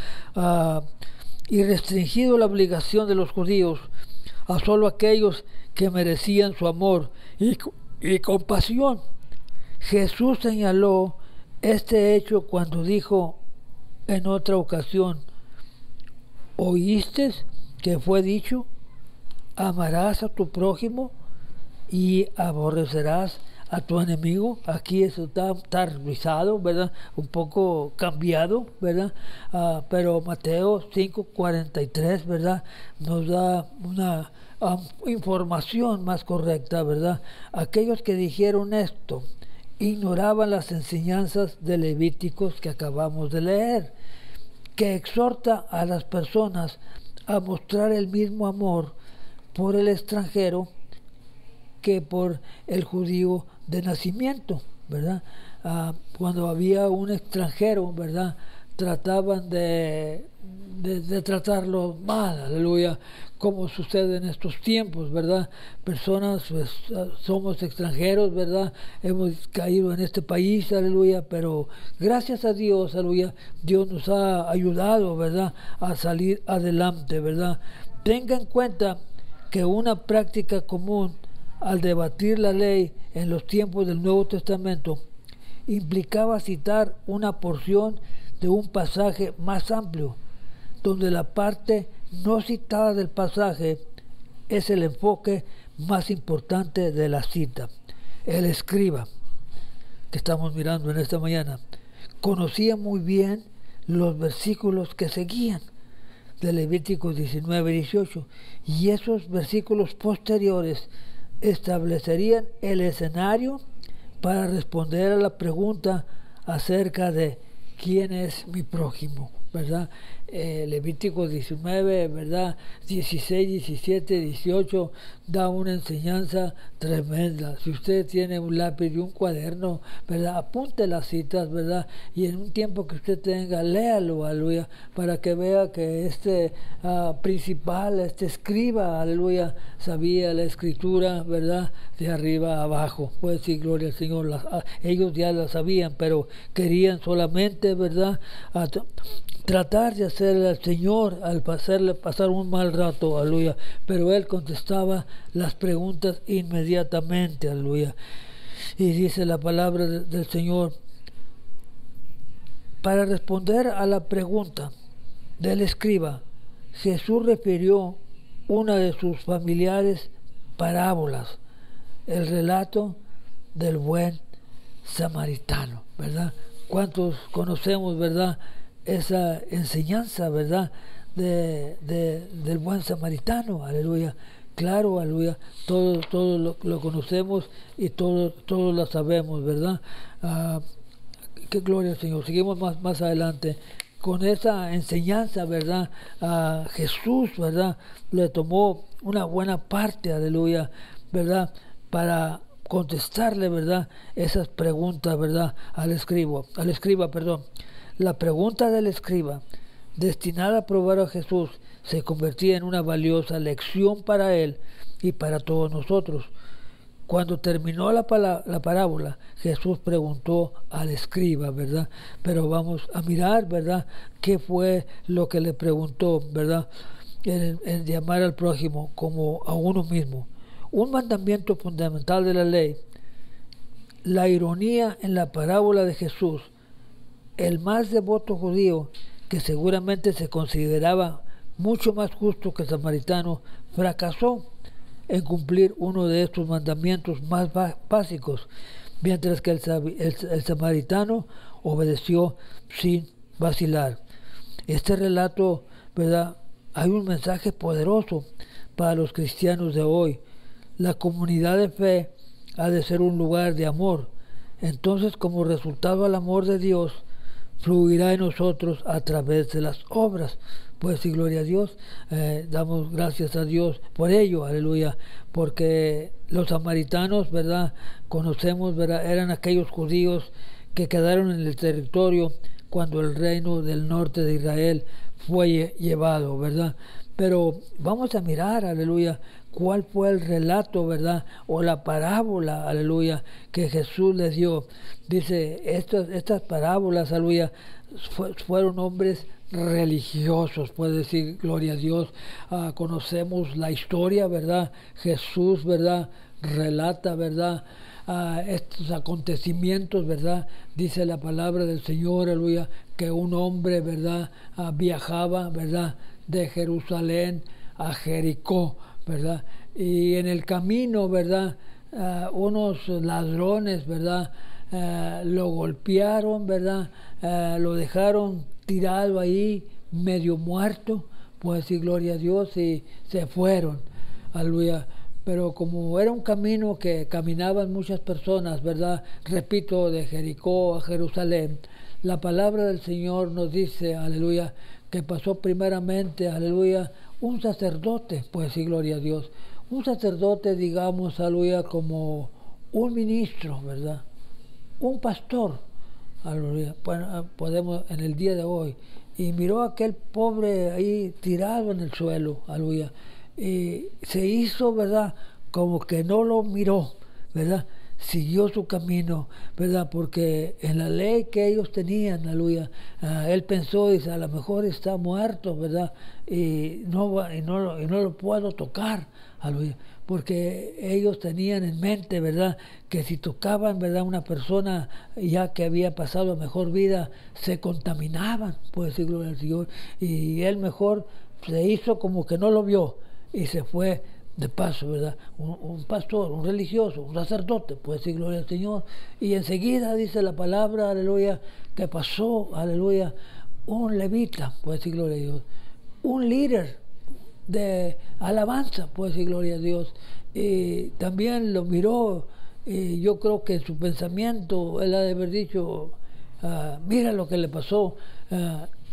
Speaker 1: Y restringido la obligación de los judíos a solo aquellos que merecían su amor y compasión. Jesús señaló este hecho cuando dijo en otra ocasión, ¿oíste que fue dicho, amarás a tu prójimo y aborrecerás a tu enemigo? Aquí eso está revisado, ¿verdad?, un poco cambiado, ¿verdad? Pero Mateo 5:43, ¿verdad?, nos da una información más correcta, ¿verdad? Aquellos que dijeron esto ignoraban las enseñanzas de Levíticos que acabamos de leer, que exhorta a las personas a mostrar el mismo amor por el extranjero que por el judío de nacimiento, ¿verdad? Cuando había un extranjero, ¿verdad?, trataban de tratarlo mal, aleluya, como sucede en estos tiempos, ¿verdad? Personas, pues, somos extranjeros, ¿verdad? Hemos caído en este país, aleluya, pero gracias a Dios, aleluya, Dios nos ha ayudado, ¿verdad?, a salir adelante, ¿verdad? Tenga en cuenta que una práctica común al debatir la ley en los tiempos del Nuevo Testamento implicaba citar una porción de un pasaje más amplio, donde la parte no citada del pasaje es el enfoque más importante de la cita. El escriba que estamos mirando en esta mañana, conocía muy bien los versículos que seguían de Levíticos 19 y 18, y esos versículos posteriores establecerían el escenario para responder a la pregunta acerca de quién es mi prójimo, ¿verdad? Levítico 19, ¿verdad? 16, 17, 18 da una enseñanza tremenda. Si usted tiene un lápiz y un cuaderno, ¿verdad? Apunte las citas, ¿verdad? Y en un tiempo que usted tenga, léalo, aleluya, para que vea que este principal, este escriba, aleluya, sabía la escritura, ¿verdad? De arriba a abajo. Pues decir, gloria al Señor. Ellos ya la sabían, pero querían solamente, ¿verdad? Tratar de hacerle al Señor, al hacerle pasar un mal rato, aleluya. Pero Él contestaba las preguntas inmediatamente, aleluya. Y dice la palabra del Señor, para responder a la pregunta del escriba, Jesús refirió una de sus familiares parábolas, el relato del buen samaritano, ¿verdad? ¿Cuántos conocemos, verdad, esa enseñanza, verdad, del buen samaritano? Aleluya. Claro, aleluya. Todos lo conocemos y todos lo sabemos, ¿verdad? Qué gloria al Señor. Seguimos más adelante. Con esa enseñanza, ¿verdad? Jesús, ¿verdad? Le tomó una buena parte, aleluya, ¿verdad? Para contestarle, ¿verdad? Esas preguntas, ¿verdad? Al escriba, perdón. La pregunta del escriba, destinada a probar a Jesús, se convertía en una valiosa lección para él y para todos nosotros. Cuando terminó la parábola, Jesús preguntó al escriba, ¿verdad? Pero vamos a mirar, ¿verdad? ¿Qué fue lo que le preguntó, ¿verdad? En llamar al prójimo como a uno mismo. Un mandamiento fundamental de la ley. La ironía en la parábola de Jesús. El más devoto judío, que seguramente se consideraba mucho más justo que el samaritano, fracasó en cumplir uno de estos mandamientos más básicos, mientras que el samaritano obedeció sin vacilar. Este relato, ¿verdad? Hay un mensaje poderoso para los cristianos de hoy. La comunidad de fe ha de ser un lugar de amor. Entonces, como resultado al amor de Dios, fluirá en nosotros a través de las obras. Pues sí, gloria a Dios, damos gracias a Dios por ello, aleluya, porque los samaritanos, ¿verdad? Conocemos, ¿verdad? Eran aquellos judíos que quedaron en el territorio cuando el reino del norte de Israel fue llevado, ¿verdad? Pero vamos a mirar, aleluya, cuál fue el relato, ¿verdad? O la parábola, aleluya, que Jesús les dio. Dice, estas parábolas, aleluya, fueron hombres religiosos, puede decir, gloria a Dios. Conocemos la historia, ¿verdad? Jesús, ¿verdad? Relata, ¿verdad? Estos acontecimientos, ¿verdad? Dice la palabra del Señor, aleluya, que un hombre, ¿verdad? Viajaba, ¿verdad? De Jerusalén a Jericó, ¿verdad? Y en el camino, ¿verdad? Unos ladrones, ¿verdad? Lo golpearon, ¿verdad? Lo dejaron tirado ahí, medio muerto, pues decir, gloria a Dios, y se fueron, aleluya. Pero como era un camino que caminaban muchas personas, ¿verdad? Repito, de Jericó a Jerusalén, la palabra del Señor nos dice, aleluya, que pasó primeramente, aleluya, un sacerdote, pues decir, gloria a Dios. Un sacerdote, digamos, aleluya, como un ministro, ¿verdad? Un pastor, aleluya, podemos en el día de hoy, y miró a aquel pobre ahí tirado en el suelo, aleluya, y se hizo, ¿verdad?, como que no lo miró, ¿verdad?, siguió su camino, ¿verdad?, porque en la ley que ellos tenían, aleluya, él pensó, dice, a lo mejor está muerto, ¿verdad?, y no lo puedo tocar, aleluya, porque ellos tenían en mente, ¿verdad?, que si tocaban, ¿verdad?, una persona ya que había pasado mejor vida, se contaminaban, por decirlo del Señor, y él mejor se hizo como que no lo vio y se fue de paso, ¿verdad? Un pastor, un religioso, un sacerdote, puede decir gloria al Señor. Y enseguida dice la palabra, aleluya, que pasó, aleluya, un levita, puede decir gloria a Dios. Un líder de alabanza, puede decir gloria a Dios. Y también lo miró, y yo creo que en su pensamiento él ha de haber dicho, mira lo que le pasó,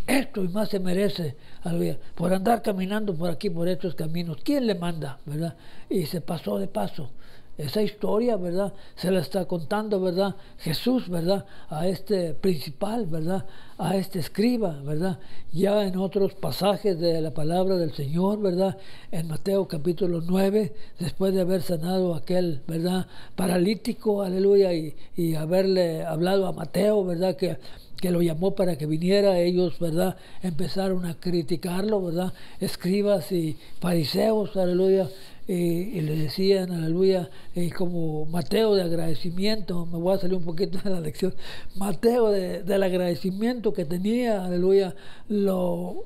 Speaker 1: esto y más se merece, aleluya, por andar caminando por aquí, por estos caminos. ¿Quién le manda, verdad? Y se pasó de paso. Esa historia, ¿verdad? Se la está contando, ¿verdad? Jesús, ¿verdad? A este principal, ¿verdad? A este escriba, ¿verdad? Ya en otros pasajes de la palabra del Señor, ¿verdad? En Mateo capítulo 9, después de haber sanado a aquel, ¿verdad? Paralítico, aleluya, y haberle hablado a Mateo, ¿verdad? Que lo llamó para que viniera, ellos, ¿verdad? Empezaron a criticarlo, ¿verdad? Escribas y fariseos, aleluya. Y le decían, aleluya, como Mateo de agradecimiento, me voy a salir un poquito de la lección, Mateo del agradecimiento que tenía, aleluya, lo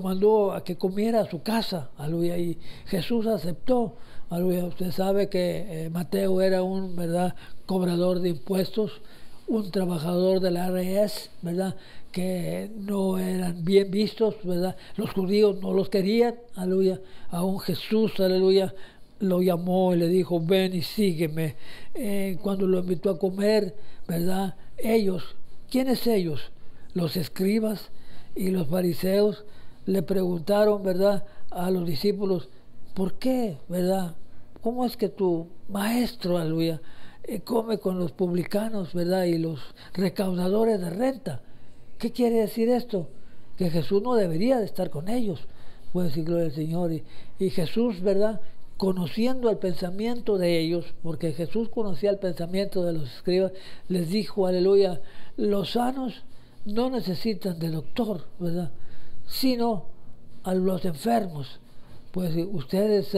Speaker 1: mandó a que comiera a su casa, aleluya, y Jesús aceptó, aleluya. Usted sabe que Mateo era un, ¿verdad?, cobrador de impuestos, un trabajador del IRS, ¿verdad?, que no eran bien vistos, ¿verdad? Los judíos no los querían, aleluya. Aún Jesús, aleluya, lo llamó y le dijo, ven y sígueme. Cuando lo invitó a comer, ¿verdad? Ellos, ¿quiénes ellos? Los escribas y los fariseos le preguntaron, ¿verdad?, a los discípulos, ¿por qué, verdad? ¿Cómo es que tu maestro, aleluya, come con los publicanos, ¿verdad?, y los recaudadores de renta? ¿Qué quiere decir esto? Que Jesús no debería de estar con ellos, puede decir gloria al Señor. Y Jesús, ¿verdad?, conociendo el pensamiento de ellos, porque Jesús conocía el pensamiento de los escribas, les dijo, aleluya, los sanos no necesitan de doctor, ¿verdad?, sino a los enfermos. Pues ustedes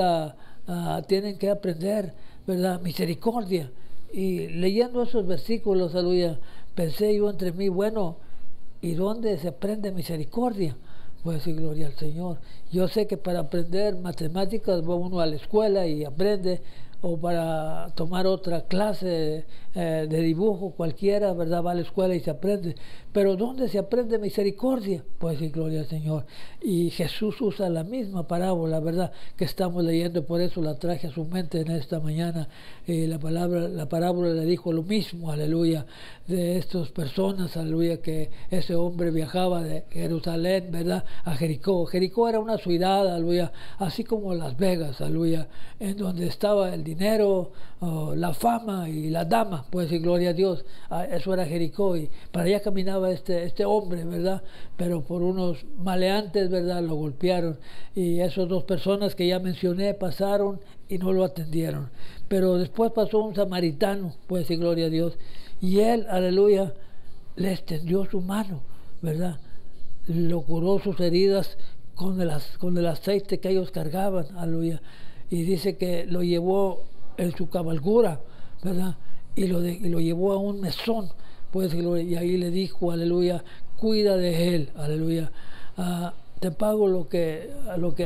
Speaker 1: tienen que aprender, ¿verdad?, misericordia. Y leyendo esos versículos, aleluya, pensé yo entre mí, bueno, ¿y dónde se aprende misericordia? Pues decir gloria al Señor. Yo sé que para aprender matemáticas va uno a la escuela y aprende, o para tomar otra clase de dibujo cualquiera, ¿verdad?, va a la escuela y se aprende. Pero ¿dónde se aprende misericordia? Pues decir gloria al Señor. Y Jesús usa la misma parábola, ¿verdad?, que estamos leyendo, por eso la traje a su mente en esta mañana. La parábola le dijo lo mismo, aleluya, de estas personas, aleluya, que ese hombre viajaba de Jerusalén, ¿verdad?, a Jericó. Jericó era una ciudad, aleluya, así como Las Vegas, aleluya, en donde estaba el dinero, la fama y la dama, pues decir gloria a Dios. Eso era Jericó, y para allá caminaba este hombre, ¿verdad?, pero por unos maleantes, ¿verdad?, lo golpearon, y esas dos personas que ya mencioné pasaron y no lo atendieron. Pero después pasó un samaritano, pues decir gloria a Dios, y él, aleluya, le extendió su mano, ¿verdad?, lo curó sus heridas con el aceite que ellos cargaban, aleluya, y dice que lo llevó en su cabalgura, ¿verdad?, y lo llevó a un mesón, pues, y ahí le dijo, aleluya, cuida de él, aleluya, te pago lo que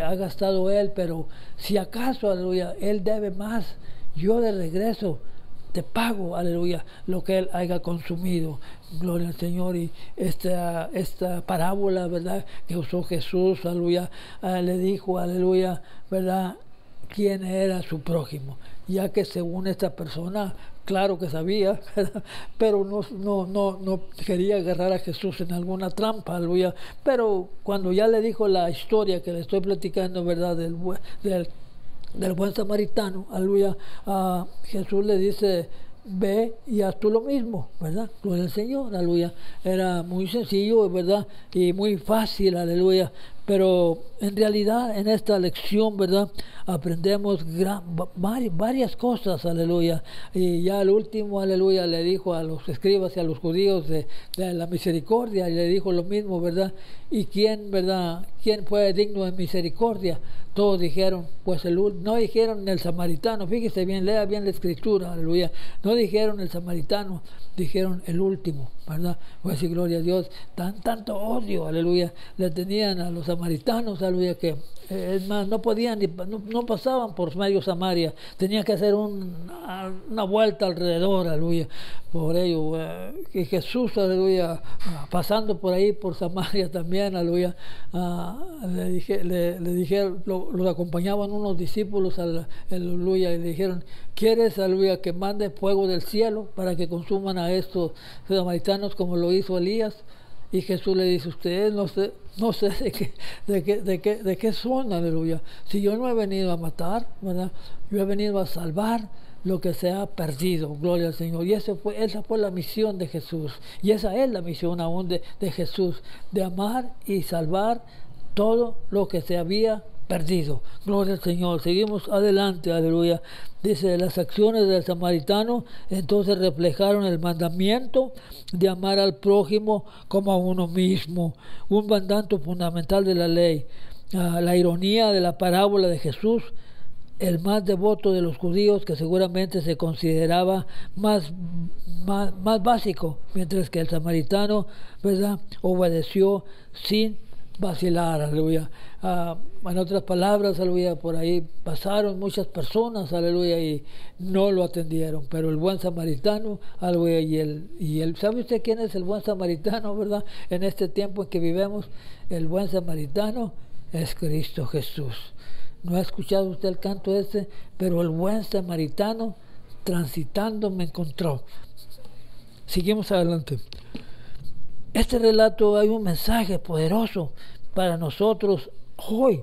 Speaker 1: ha gastado él, pero si acaso, aleluya, él debe más, yo de regreso te pago, aleluya, lo que él haya consumido. Gloria al Señor. Y esta parábola, ¿verdad?, que usó Jesús, aleluya, le dijo, aleluya, ¿verdad?, quién era su prójimo, ya que según esta persona, claro que sabía, ¿verdad?, pero no quería agarrar a Jesús en alguna trampa, aleluya. Pero cuando ya le dijo la historia que le estoy platicando, ¿verdad?, del buen samaritano, aleluya, Jesús le dice, ve y haz tú lo mismo, ¿verdad? Gloria al Señor, aleluya. Era muy sencillo, ¿verdad?, y muy fácil, aleluya. Pero en realidad en esta lección, ¿verdad?, aprendemos varias cosas, aleluya. Y ya al último, aleluya, le dijo a los escribas y a los judíos de la misericordia, y le dijo lo mismo, ¿verdad? ¿Y quién, verdad, quién fue digno de misericordia? Todos dijeron, pues no dijeron el samaritano, fíjese bien, lea bien la escritura, aleluya. No dijeron el samaritano, dijeron el último, ¿verdad? Pues sí, gloria a Dios. Tanto odio, aleluya, le tenían a los samaritanos, aleluya, que es más, no podían, no pasaban por medio Samaria, tenían que hacer una vuelta alrededor, aleluya, por ello, y Jesús, aleluya, pasando por ahí, por Samaria también, aleluya, le dijeron, los acompañaban unos discípulos, aleluya, y le dijeron, ¿quieres, aleluya, que mande fuego del cielo para que consuman a estos samaritanos como lo hizo Elías? Y Jesús le dice, ustedes no sé de qué son, aleluya. Si yo no he venido a matar, ¿verdad? Yo he venido a salvar lo que se ha perdido, gloria al Señor. Y esa fue la misión de Jesús. Y esa es la misión aún de Jesús, de amar y salvar todo lo que se había perdido. Gloria al Señor. Seguimos adelante, aleluya. Dice, las acciones del samaritano entonces reflejaron el mandamiento de amar al prójimo como a uno mismo, un mandato fundamental de la ley. La ironía de la parábola de Jesús, el más devoto de los judíos, que seguramente se consideraba más básico, mientras que el samaritano, ¿verdad?, obedeció sin vacilar, aleluya. En otras palabras, aleluya, por ahí pasaron muchas personas, aleluya, y no lo atendieron, pero el buen samaritano, aleluya, y el ¿sabe usted quién es el buen samaritano, verdad? En este tiempo en que vivimos, el buen samaritano es Cristo Jesús. No ha escuchado usted el canto este, pero el buen samaritano transitando me encontró. Seguimos adelante. Este relato hay un mensaje poderoso para nosotros hoy.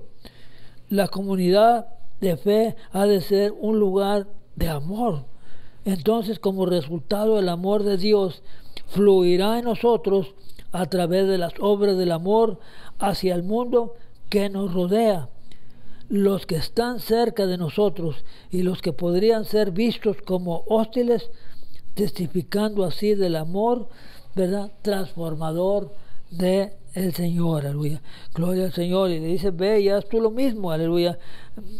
Speaker 1: La comunidad de fe ha de ser un lugar de amor. Entonces, como resultado, el amor de Dios fluirá en nosotros a través de las obras del amor hacia el mundo que nos rodea. Los que están cerca de nosotros y los que podrían ser vistos como hostiles, testificando así del amor, ¿verdad?, transformador de el Señor, aleluya. Gloria al Señor. Y le dice, ve y haz tú lo mismo, aleluya.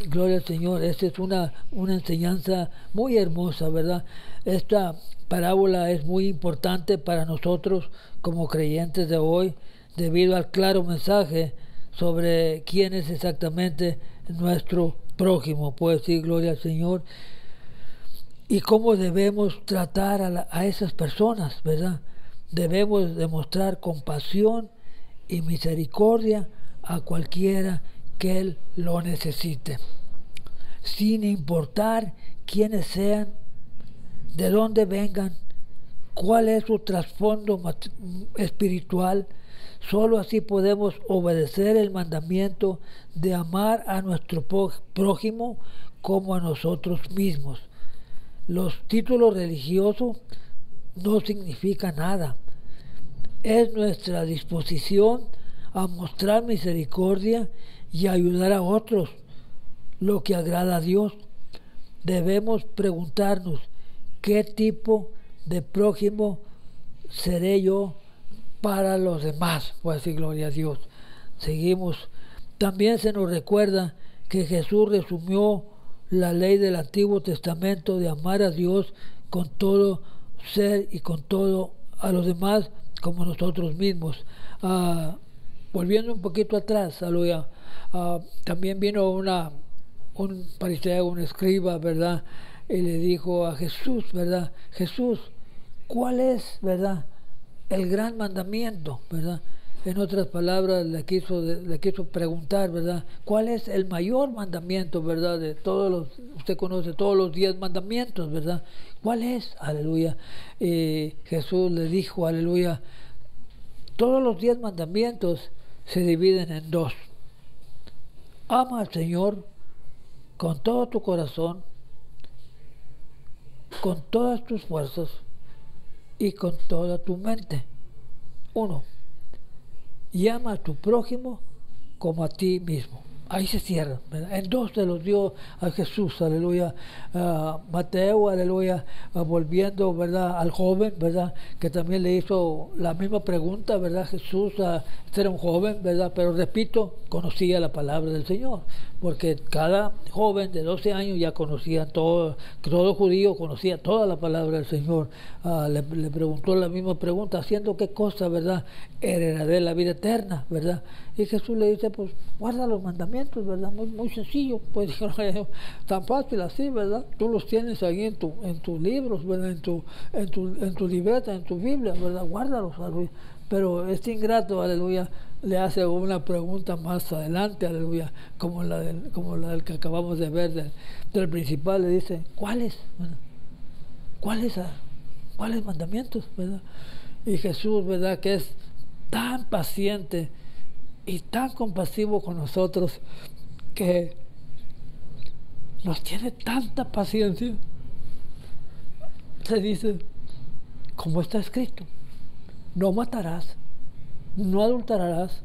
Speaker 1: Gloria al Señor. Esta es una enseñanza muy hermosa, ¿verdad? Esta parábola es muy importante para nosotros como creyentes de hoy, debido al claro mensaje sobre quién es exactamente nuestro prójimo. Puede decir, gloria al Señor. Y cómo debemos tratar a esas personas, ¿verdad? Debemos demostrar compasión y misericordia a cualquiera que Él lo necesite, sin importar quiénes sean, de dónde vengan, cuál es su trasfondo espiritual. Solo así podemos obedecer el mandamiento de amar a nuestro prójimo como a nosotros mismos. Los títulos religiosos no significan nada. Es nuestra disposición a mostrar misericordia y ayudar a otros lo que agrada a Dios. Debemos preguntarnos, ¿qué tipo de prójimo seré yo para los demás? Pues sí, gloria a Dios. Seguimos. También se nos recuerda que Jesús resumió la ley del Antiguo Testamento de amar a Dios con todo ser y con todo a los demás como nosotros mismos. Volviendo un poquito atrás, aleluya, también vino un fariseo, un escriba, ¿verdad? Y le dijo a Jesús, ¿verdad? Jesús, ¿cuál es, verdad, el gran mandamiento, verdad? En otras palabras, le quiso preguntar, ¿verdad? ¿Cuál es el mayor mandamiento, verdad? De usted conoce todos los 10 mandamientos, ¿verdad? ¿Cuál es? Aleluya. Y Jesús le dijo, aleluya, todos los 10 mandamientos se dividen en 2. Ama al Señor con todo tu corazón, con todas tus fuerzas y con toda tu mente. 1. Y ama a tu prójimo como a ti mismo. ahí se cierra, ¿verdad? En dos se los dio a Jesús, aleluya. Mateo, aleluya, volviendo, ¿verdad?, al joven, ¿verdad?, que también le hizo la misma pregunta, ¿verdad? Jesús era un joven, ¿verdad?, pero repito, conocía la palabra del Señor, porque cada joven de 12 años ya conocía todo judío conocía toda la palabra del Señor. Le preguntó la misma pregunta, ¿haciendo qué cosa, verdad?, heredaré la vida eterna, ¿verdad? Y Jesús le dice, pues guarda los mandamientos, ¿verdad? Muy sencillo, pues dijo, no, tan fácil así, ¿verdad? Tú los tienes ahí en tus libros, ¿verdad? En tu libreta, en tu Biblia, ¿verdad? Guárdalos, aleluya. Pero este ingrato, aleluya, le hace una pregunta más adelante, aleluya, como la del que acabamos de ver del principal, le dice, ¿cuáles? ¿Verdad? ¿Cuáles mandamientos? ¿Verdad? Y Jesús, ¿verdad?, que es tan paciente y tan compasivo con nosotros, que nos tiene tanta paciencia, se dice, como está escrito, no matarás, no adulterarás,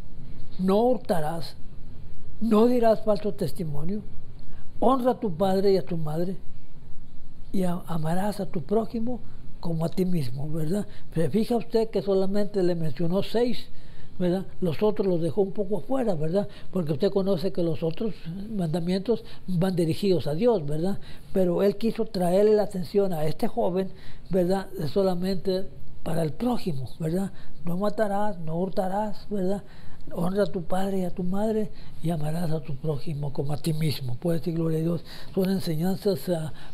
Speaker 1: no hurtarás, no dirás falso testimonio, honra a tu padre y a tu madre, y amarás a tu prójimo como a ti mismo, ¿verdad? Pero fija usted que solamente le mencionó 6, ¿verdad? Los otros los dejó un poco afuera, ¿verdad? Porque usted conoce que los otros mandamientos van dirigidos a Dios, ¿verdad? Pero él quiso traerle la atención a este joven, ¿verdad?, solamente para el prójimo, ¿verdad? No matarás, no hurtarás, ¿verdad? Honra a tu padre y a tu madre y amarás a tu prójimo como a ti mismo. Puede decir, gloria a Dios. Son enseñanzas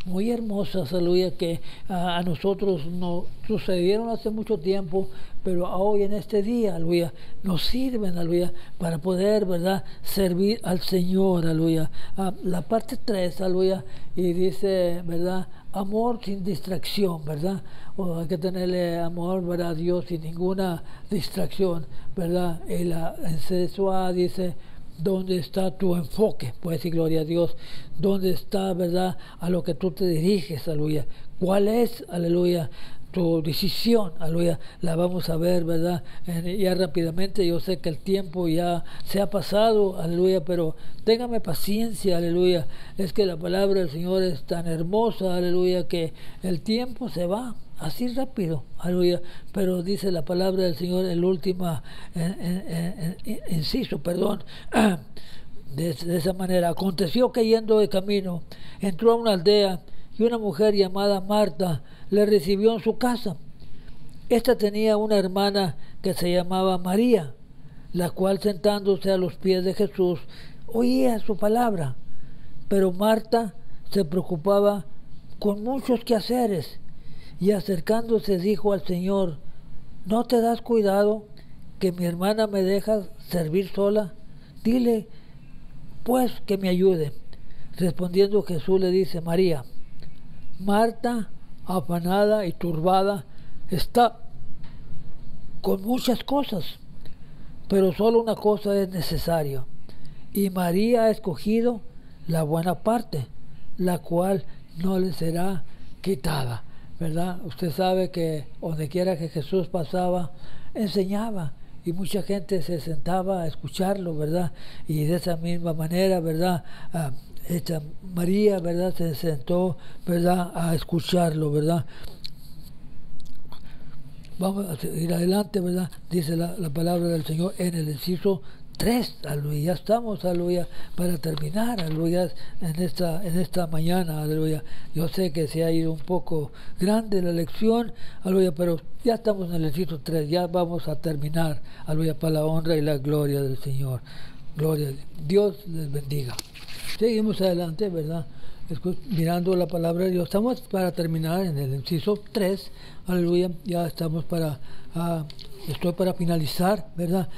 Speaker 1: muy hermosas, aleluya, que a nosotros nos sucedieron hace mucho tiempo, pero hoy en este día, aleluya, nos sirven, aleluya, para poder, ¿verdad?, servir al Señor, aleluya. La parte 3, aleluya, y dice, ¿verdad?, amor sin distracción, ¿verdad? Hay que tenerle amor, ¿verdad?, a Dios sin ninguna distracción, ¿verdad? En C.S.A. dice, ¿dónde está tu enfoque? Puede decir, gloria a Dios. ¿Dónde está, verdad, a lo que tú te diriges, aleluya? ¿Cuál es, aleluya, tu decisión? Aleluya, la vamos a ver, ¿verdad? Ya rápidamente. Yo sé que el tiempo ya se ha pasado, aleluya, pero téngame paciencia, aleluya. Es que la palabra del Señor es tan hermosa, aleluya, que el tiempo se va así rápido, aleluya. Pero dice la palabra del Señor, el último inciso, perdón, de esa manera. Aconteció que yendo de camino, entró a una aldea y una mujer llamada Marta le recibió en su casa. Esta tenía una hermana que se llamaba María, la cual, sentándose a los pies de Jesús, oía su palabra. Pero Marta se preocupaba con muchos quehaceres, y acercándose dijo al Señor, ¿no te das cuidado que mi hermana me deja servir sola? Dile, pues, que me ayude. Respondiendo Jesús le dice, María. Marta, afanada y turbada, está con muchas cosas, pero solo una cosa es necesaria. Y María ha escogido la buena parte, la cual no le será quitada, ¿verdad? Usted sabe que donde quiera que Jesús pasaba, enseñaba, y mucha gente se sentaba a escucharlo, ¿verdad? Y de esa misma manera, ¿verdad?, esta María, ¿verdad?, se sentó, ¿verdad?, a escucharlo, ¿verdad? Vamos a ir adelante, ¿verdad? Dice la palabra del Señor en el inciso 3, aleluya. Ya estamos, aleluya, para terminar, aleluya, en esta mañana, aleluya. Yo sé que se ha ido un poco grande la lección, aleluya, pero ya estamos en el inciso 3, ya vamos a terminar, aleluya, para la honra y la gloria del Señor. Gloria a Dios. Dios les bendiga. Seguimos adelante, ¿verdad?, mirando la palabra de Dios. Estamos para terminar en el inciso 3, aleluya, ya estamos estoy para finalizar, ¿verdad?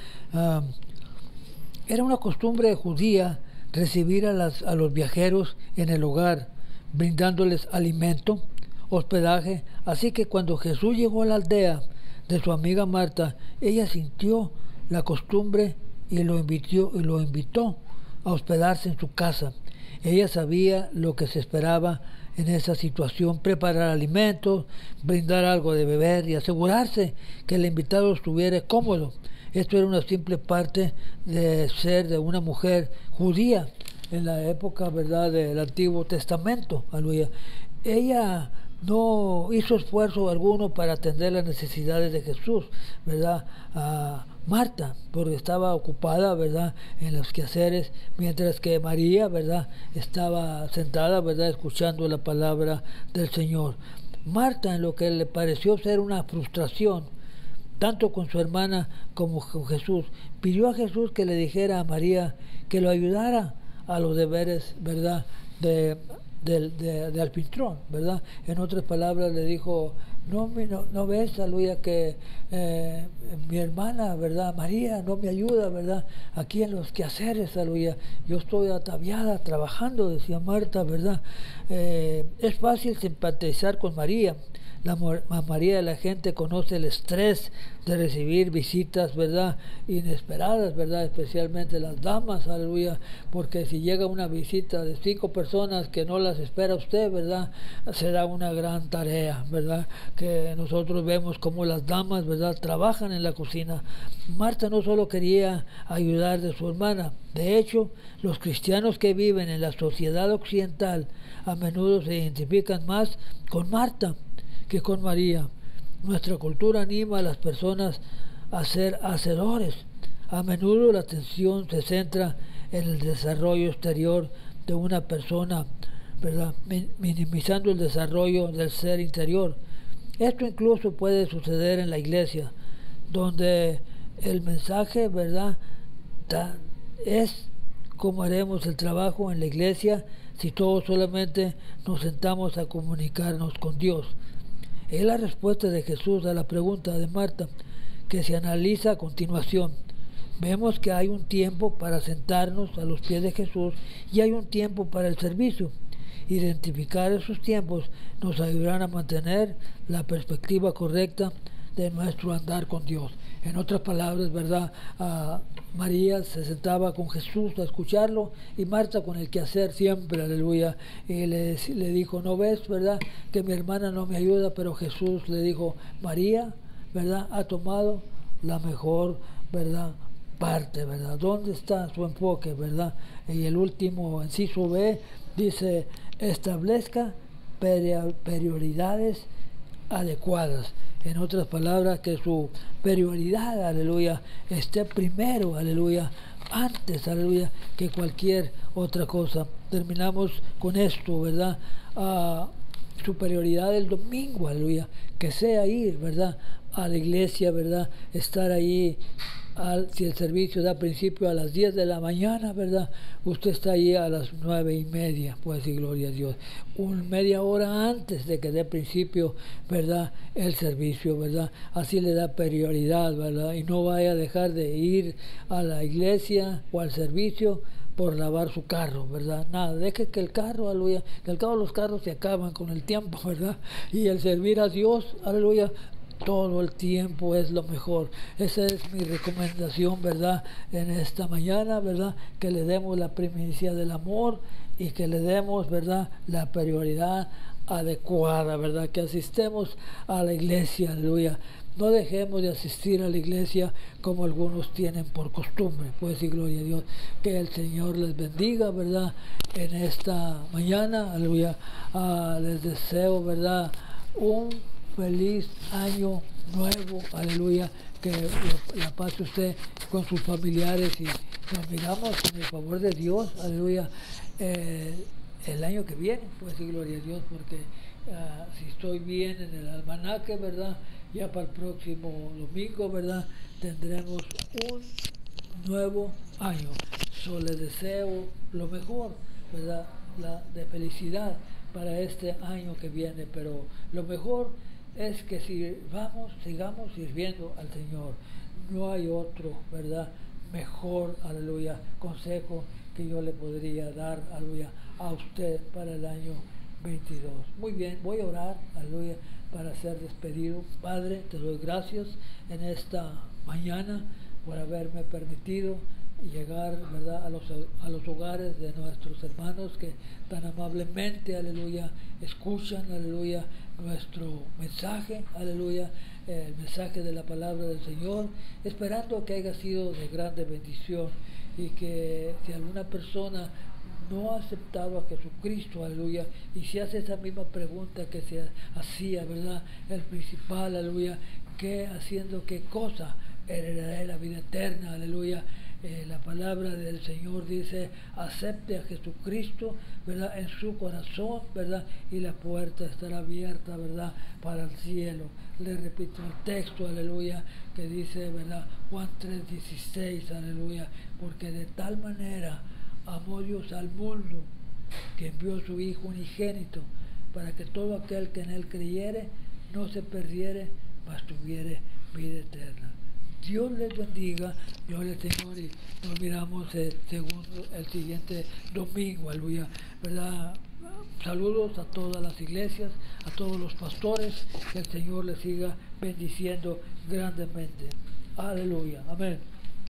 Speaker 1: Era una costumbre judía recibir a los viajeros en el hogar, brindándoles alimento, hospedaje, así que cuando Jesús llegó a la aldea de su amiga Marta, ella sintió la costumbre y lo invitó a hospedarse en su casa. Ella sabía lo que se esperaba en esa situación: preparar alimentos, brindar algo de beber y asegurarse que el invitado estuviera cómodo. Esto era una simple parte de ser de una mujer judía en la época, ¿verdad?, del Antiguo Testamento. Aleluya. Ella no hizo esfuerzo alguno para atender las necesidades de Jesús, ¿verdad? A Marta, porque estaba ocupada, ¿verdad?, en los quehaceres, mientras que María, ¿verdad?, estaba sentada, ¿verdad?, escuchando la palabra del Señor. Marta, en lo que le pareció ser una frustración, tanto con su hermana como con Jesús, pidió a Jesús que le dijera a María que lo ayudara a los deberes, ¿verdad?, de anfitrión, ¿verdad? En otras palabras le dijo, no ves, aleluya, que mi hermana, ¿verdad?, María, no me ayuda, ¿verdad?, aquí en los quehaceres, aleluya. Yo estoy ataviada trabajando, decía Marta, ¿verdad? Es fácil simpatizar con María. La mayoría de la gente conoce el estrés de recibir visitas, ¿verdad?, inesperadas, ¿verdad?, especialmente las damas, aleluya, porque si llega una visita de 5 personas que no las espera usted, ¿verdad?, será una gran tarea, ¿verdad?, que nosotros vemos como las damas, ¿verdad?, trabajan en la cocina. Marta no solo quería ayudar de su hermana, de hecho, los cristianos que viven en la sociedad occidental a menudo se identifican más con Marta que con María. Nuestra cultura anima a las personas a ser hacedores. A menudo la atención se centra en el desarrollo exterior de una persona, ¿verdad?, minimizando el desarrollo del ser interior. Esto incluso puede suceder en la iglesia, donde el mensaje, ¿verdad?, es cómo haremos el trabajo en la iglesia si todos solamente nos sentamos a comunicarnos con Dios. Es la respuesta de Jesús a la pregunta de Marta, que se analiza a continuación. Vemos que hay un tiempo para sentarnos a los pies de Jesús y hay un tiempo para el servicio. Identificar esos tiempos nos ayudarán a mantener la perspectiva correcta de nuestro andar con Dios. En otras palabras, ¿verdad?, María se sentaba con Jesús a escucharlo y Marta con el quehacer siempre, aleluya. Y le dijo, ¿no ves, verdad, que mi hermana no me ayuda? Pero Jesús le dijo, María, ¿verdad?, ha tomado la mejor, ¿verdad?, parte, ¿verdad? ¿Dónde está su enfoque, verdad? Y el último inciso B dice, establezca prioridades adecuadas. En otras palabras, que su prioridad, aleluya, esté primero, aleluya, antes, aleluya, que cualquier otra cosa. Terminamos con esto, ¿verdad? Su prioridad el domingo, aleluya, que sea ir, ¿verdad?, a la iglesia, ¿verdad?, estar ahí. Si el servicio da principio a las 10 de la mañana, ¿verdad?, usted está ahí a las 9:30, pues decir gloria a Dios, media hora antes de que dé principio, ¿verdad?, el servicio, ¿verdad? Así le da prioridad, ¿verdad? Y no vaya a dejar de ir a la iglesia o al servicio por lavar su carro, ¿verdad? Nada, deje que el carro, aleluya, que al cabo los carros se acaban con el tiempo, ¿verdad? Y el servir a Dios, aleluya, todo el tiempo es lo mejor. Esa es mi recomendación, ¿verdad?, en esta mañana, ¿verdad?, que le demos la primicia del amor y que le demos, ¿verdad?, la prioridad adecuada, ¿verdad?, que asistemos a la iglesia, aleluya. No dejemos de asistir a la iglesia como algunos tienen por costumbre, pues decir gloria a Dios. Que el Señor les bendiga, ¿verdad?, en esta mañana, aleluya. Les deseo, ¿verdad?, un feliz año nuevo, aleluya, que la pase usted con sus familiares y nos miramos con el favor de Dios, aleluya, el año que viene, pues decir gloria a Dios, porque si estoy bien en el almanaque, ¿verdad?, ya para el próximo domingo, ¿verdad?, tendremos un nuevo año. Yo les deseo lo mejor, ¿verdad?, de felicidad para este año que viene, pero lo mejor es que sigamos sirviendo al Señor. No hay otro, ¿verdad?, mejor, aleluya, consejo que yo le podría dar, aleluya, a usted para el año 22. Muy bien, voy a orar, aleluya, para ser despedido. Padre, te doy gracias en esta mañana por haberme permitido llegar, ¿verdad?, a los hogares de nuestros hermanos que tan amablemente, aleluya, escuchan, aleluya, nuestro mensaje, aleluya, el mensaje de la palabra del Señor, esperando que haya sido de grande bendición y que si alguna persona no ha aceptado a Jesucristo, aleluya, y se hace esa misma pregunta que se hacía, ¿verdad? El principal, aleluya, ¿qué haciendo qué cosa? Heredaré la vida eterna, aleluya. La palabra del Señor dice, acepte a Jesucristo, ¿verdad? En su corazón, ¿verdad? Y la puerta estará abierta, ¿verdad? Para el cielo. Le repito el texto, aleluya, que dice, ¿verdad? Juan 3:16, aleluya, porque de tal manera amó Dios al mundo, que envió a su Hijo unigénito, para que todo aquel que en él creyere, no se perdiere, mas tuviere vida eterna. Dios les bendiga, Dios les Señor, y nos miramos según el siguiente domingo, aleluya, ¿verdad? Saludos a todas las iglesias, a todos los pastores, que el Señor les siga bendiciendo grandemente. Aleluya, amén.